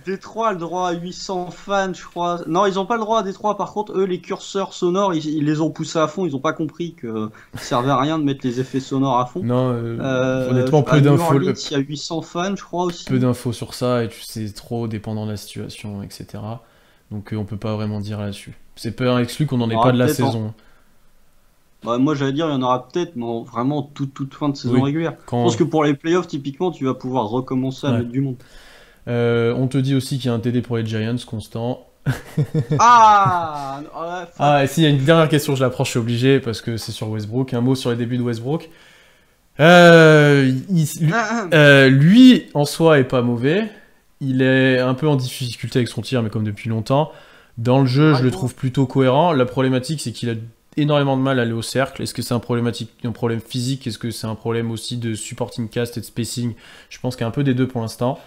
Détroit a le droit à 800 fans, je crois. Non, ils ont pas le droit à Détroit. Par contre, eux, les curseurs sonores, ils les ont poussés à fond. Ils ont pas compris que ça servait à rien de mettre les effets sonores à fond. Non, honnêtement, peu À New d'infos. Orleans, il y a 800 fans, je crois aussi. Peu d'infos sur ça, et tu sais, c'est trop dépendant de la situation, etc. Donc on peut pas vraiment dire là-dessus. C'est pas exclu qu'on n'en ait Ah, pas de la peut-être, hein. saison. Bah, moi, j'allais dire, il y en aura peut-être, mais vraiment toute fin de saison Oui, régulière. Je quand... pense que pour les playoffs, typiquement, tu vas pouvoir recommencer à Ouais. mettre du monde. On te dit aussi qu'il y a un TD pour les Giants constant. Ah ouais, fuck. Ah, et si, il y a une dernière question, je la prends, je suis obligé, parce que c'est sur Westbrook. Un mot sur les débuts de Westbrook. Lui, en soi, est pas mauvais. Il est un peu en difficulté avec son tir, mais comme depuis longtemps. Dans le jeu, je le trouve plutôt cohérent. La problématique, c'est qu'il a énormément de mal à aller au cercle. Est-ce que c'est un problème physique? Est-ce que c'est un problème aussi de supporting cast et de spacing? Je pense qu'il y a un peu des deux pour l'instant.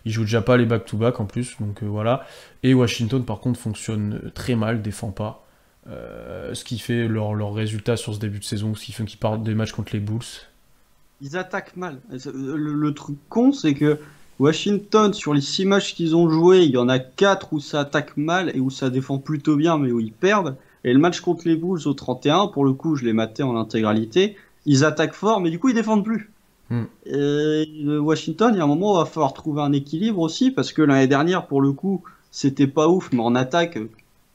Il joue déjà pas les back-to-back en plus, donc voilà. Et Washington, par contre, fonctionne très mal, défend pas. Ce qui fait leur résultat sur ce début de saison, ce qui fait qu'ils partent des matchs contre les Bulls. Ils attaquent mal. Le truc con, c'est que Washington, sur les 6 matchs qu'ils ont joués, il y en a 4 où ça attaque mal et où ça défend plutôt bien, mais où ils perdent. Et le match contre les Bulls au 31, pour le coup, je l'ai maté en intégralité. Ils attaquent fort, mais du coup, ils défendent plus. Et Washington, il y a un moment où il va falloir trouver un équilibre aussi, parce que l'année dernière, pour le coup, c'était pas ouf, mais en attaque,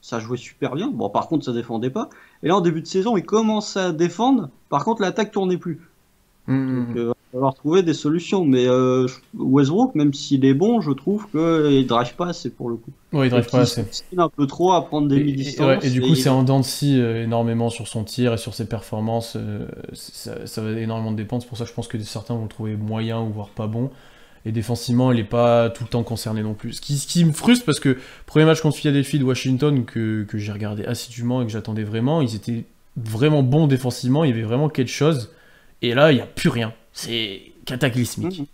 ça jouait super bien. Bon, par contre, ça défendait pas. Et là, en début de saison, ils commencent à défendre. Par contre, l'attaque tournait plus. Donc, il va falloir trouver des solutions. Mais Westbrook, même s'il est bon, je trouve qu'il drive pas assez pour le coup. Ouais, il drive pas assez. Il un peu trop à prendre des mi-distances. Et du coup, c'est en dents de scie énormément sur son tir et sur ses performances. Ça va énormément dépendre. C'est pour ça que je pense que certains vont le trouver moyen ou voire pas bon. Et défensivement, il n'est pas tout le temps concerné non plus. Ce qui me frustre, parce que premier match contre Philadelphie de Washington que j'ai regardé assidûment et que j'attendais vraiment, ils étaient vraiment bons défensivement, il y avait vraiment quelque chose. Et là, il n'y a plus rien. C'est cataclysmique.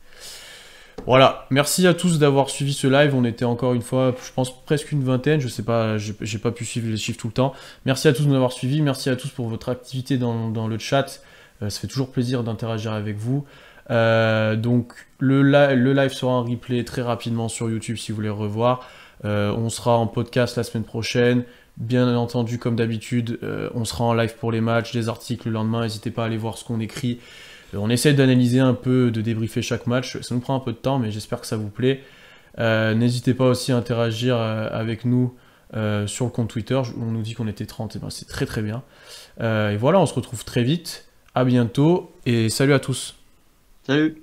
Voilà, merci à tous d'avoir suivi ce live. On était encore une fois, je pense, presque une vingtaine. Je sais pas, j'ai pas pu suivre les chiffres tout le temps. Merci à tous de nous avoir suivis. Merci à tous pour votre activité dans le chat. Ça fait toujours plaisir d'interagir avec vous. Donc, le live sera en replay très rapidement sur YouTube si vous voulez revoir. On sera en podcast la semaine prochaine. Bien entendu, comme d'habitude, on sera en live pour les matchs, des articles le lendemain. N'hésitez pas à aller voir ce qu'on écrit. On essaie d'analyser un peu, de débriefer chaque match. Ça nous prend un peu de temps, mais j'espère que ça vous plaît. N'hésitez pas aussi à interagir avec nous sur le compte Twitter. On nous dit qu'on était 30, et ben c'est très très bien. Et voilà, on se retrouve très vite. À bientôt et salut à tous. Salut.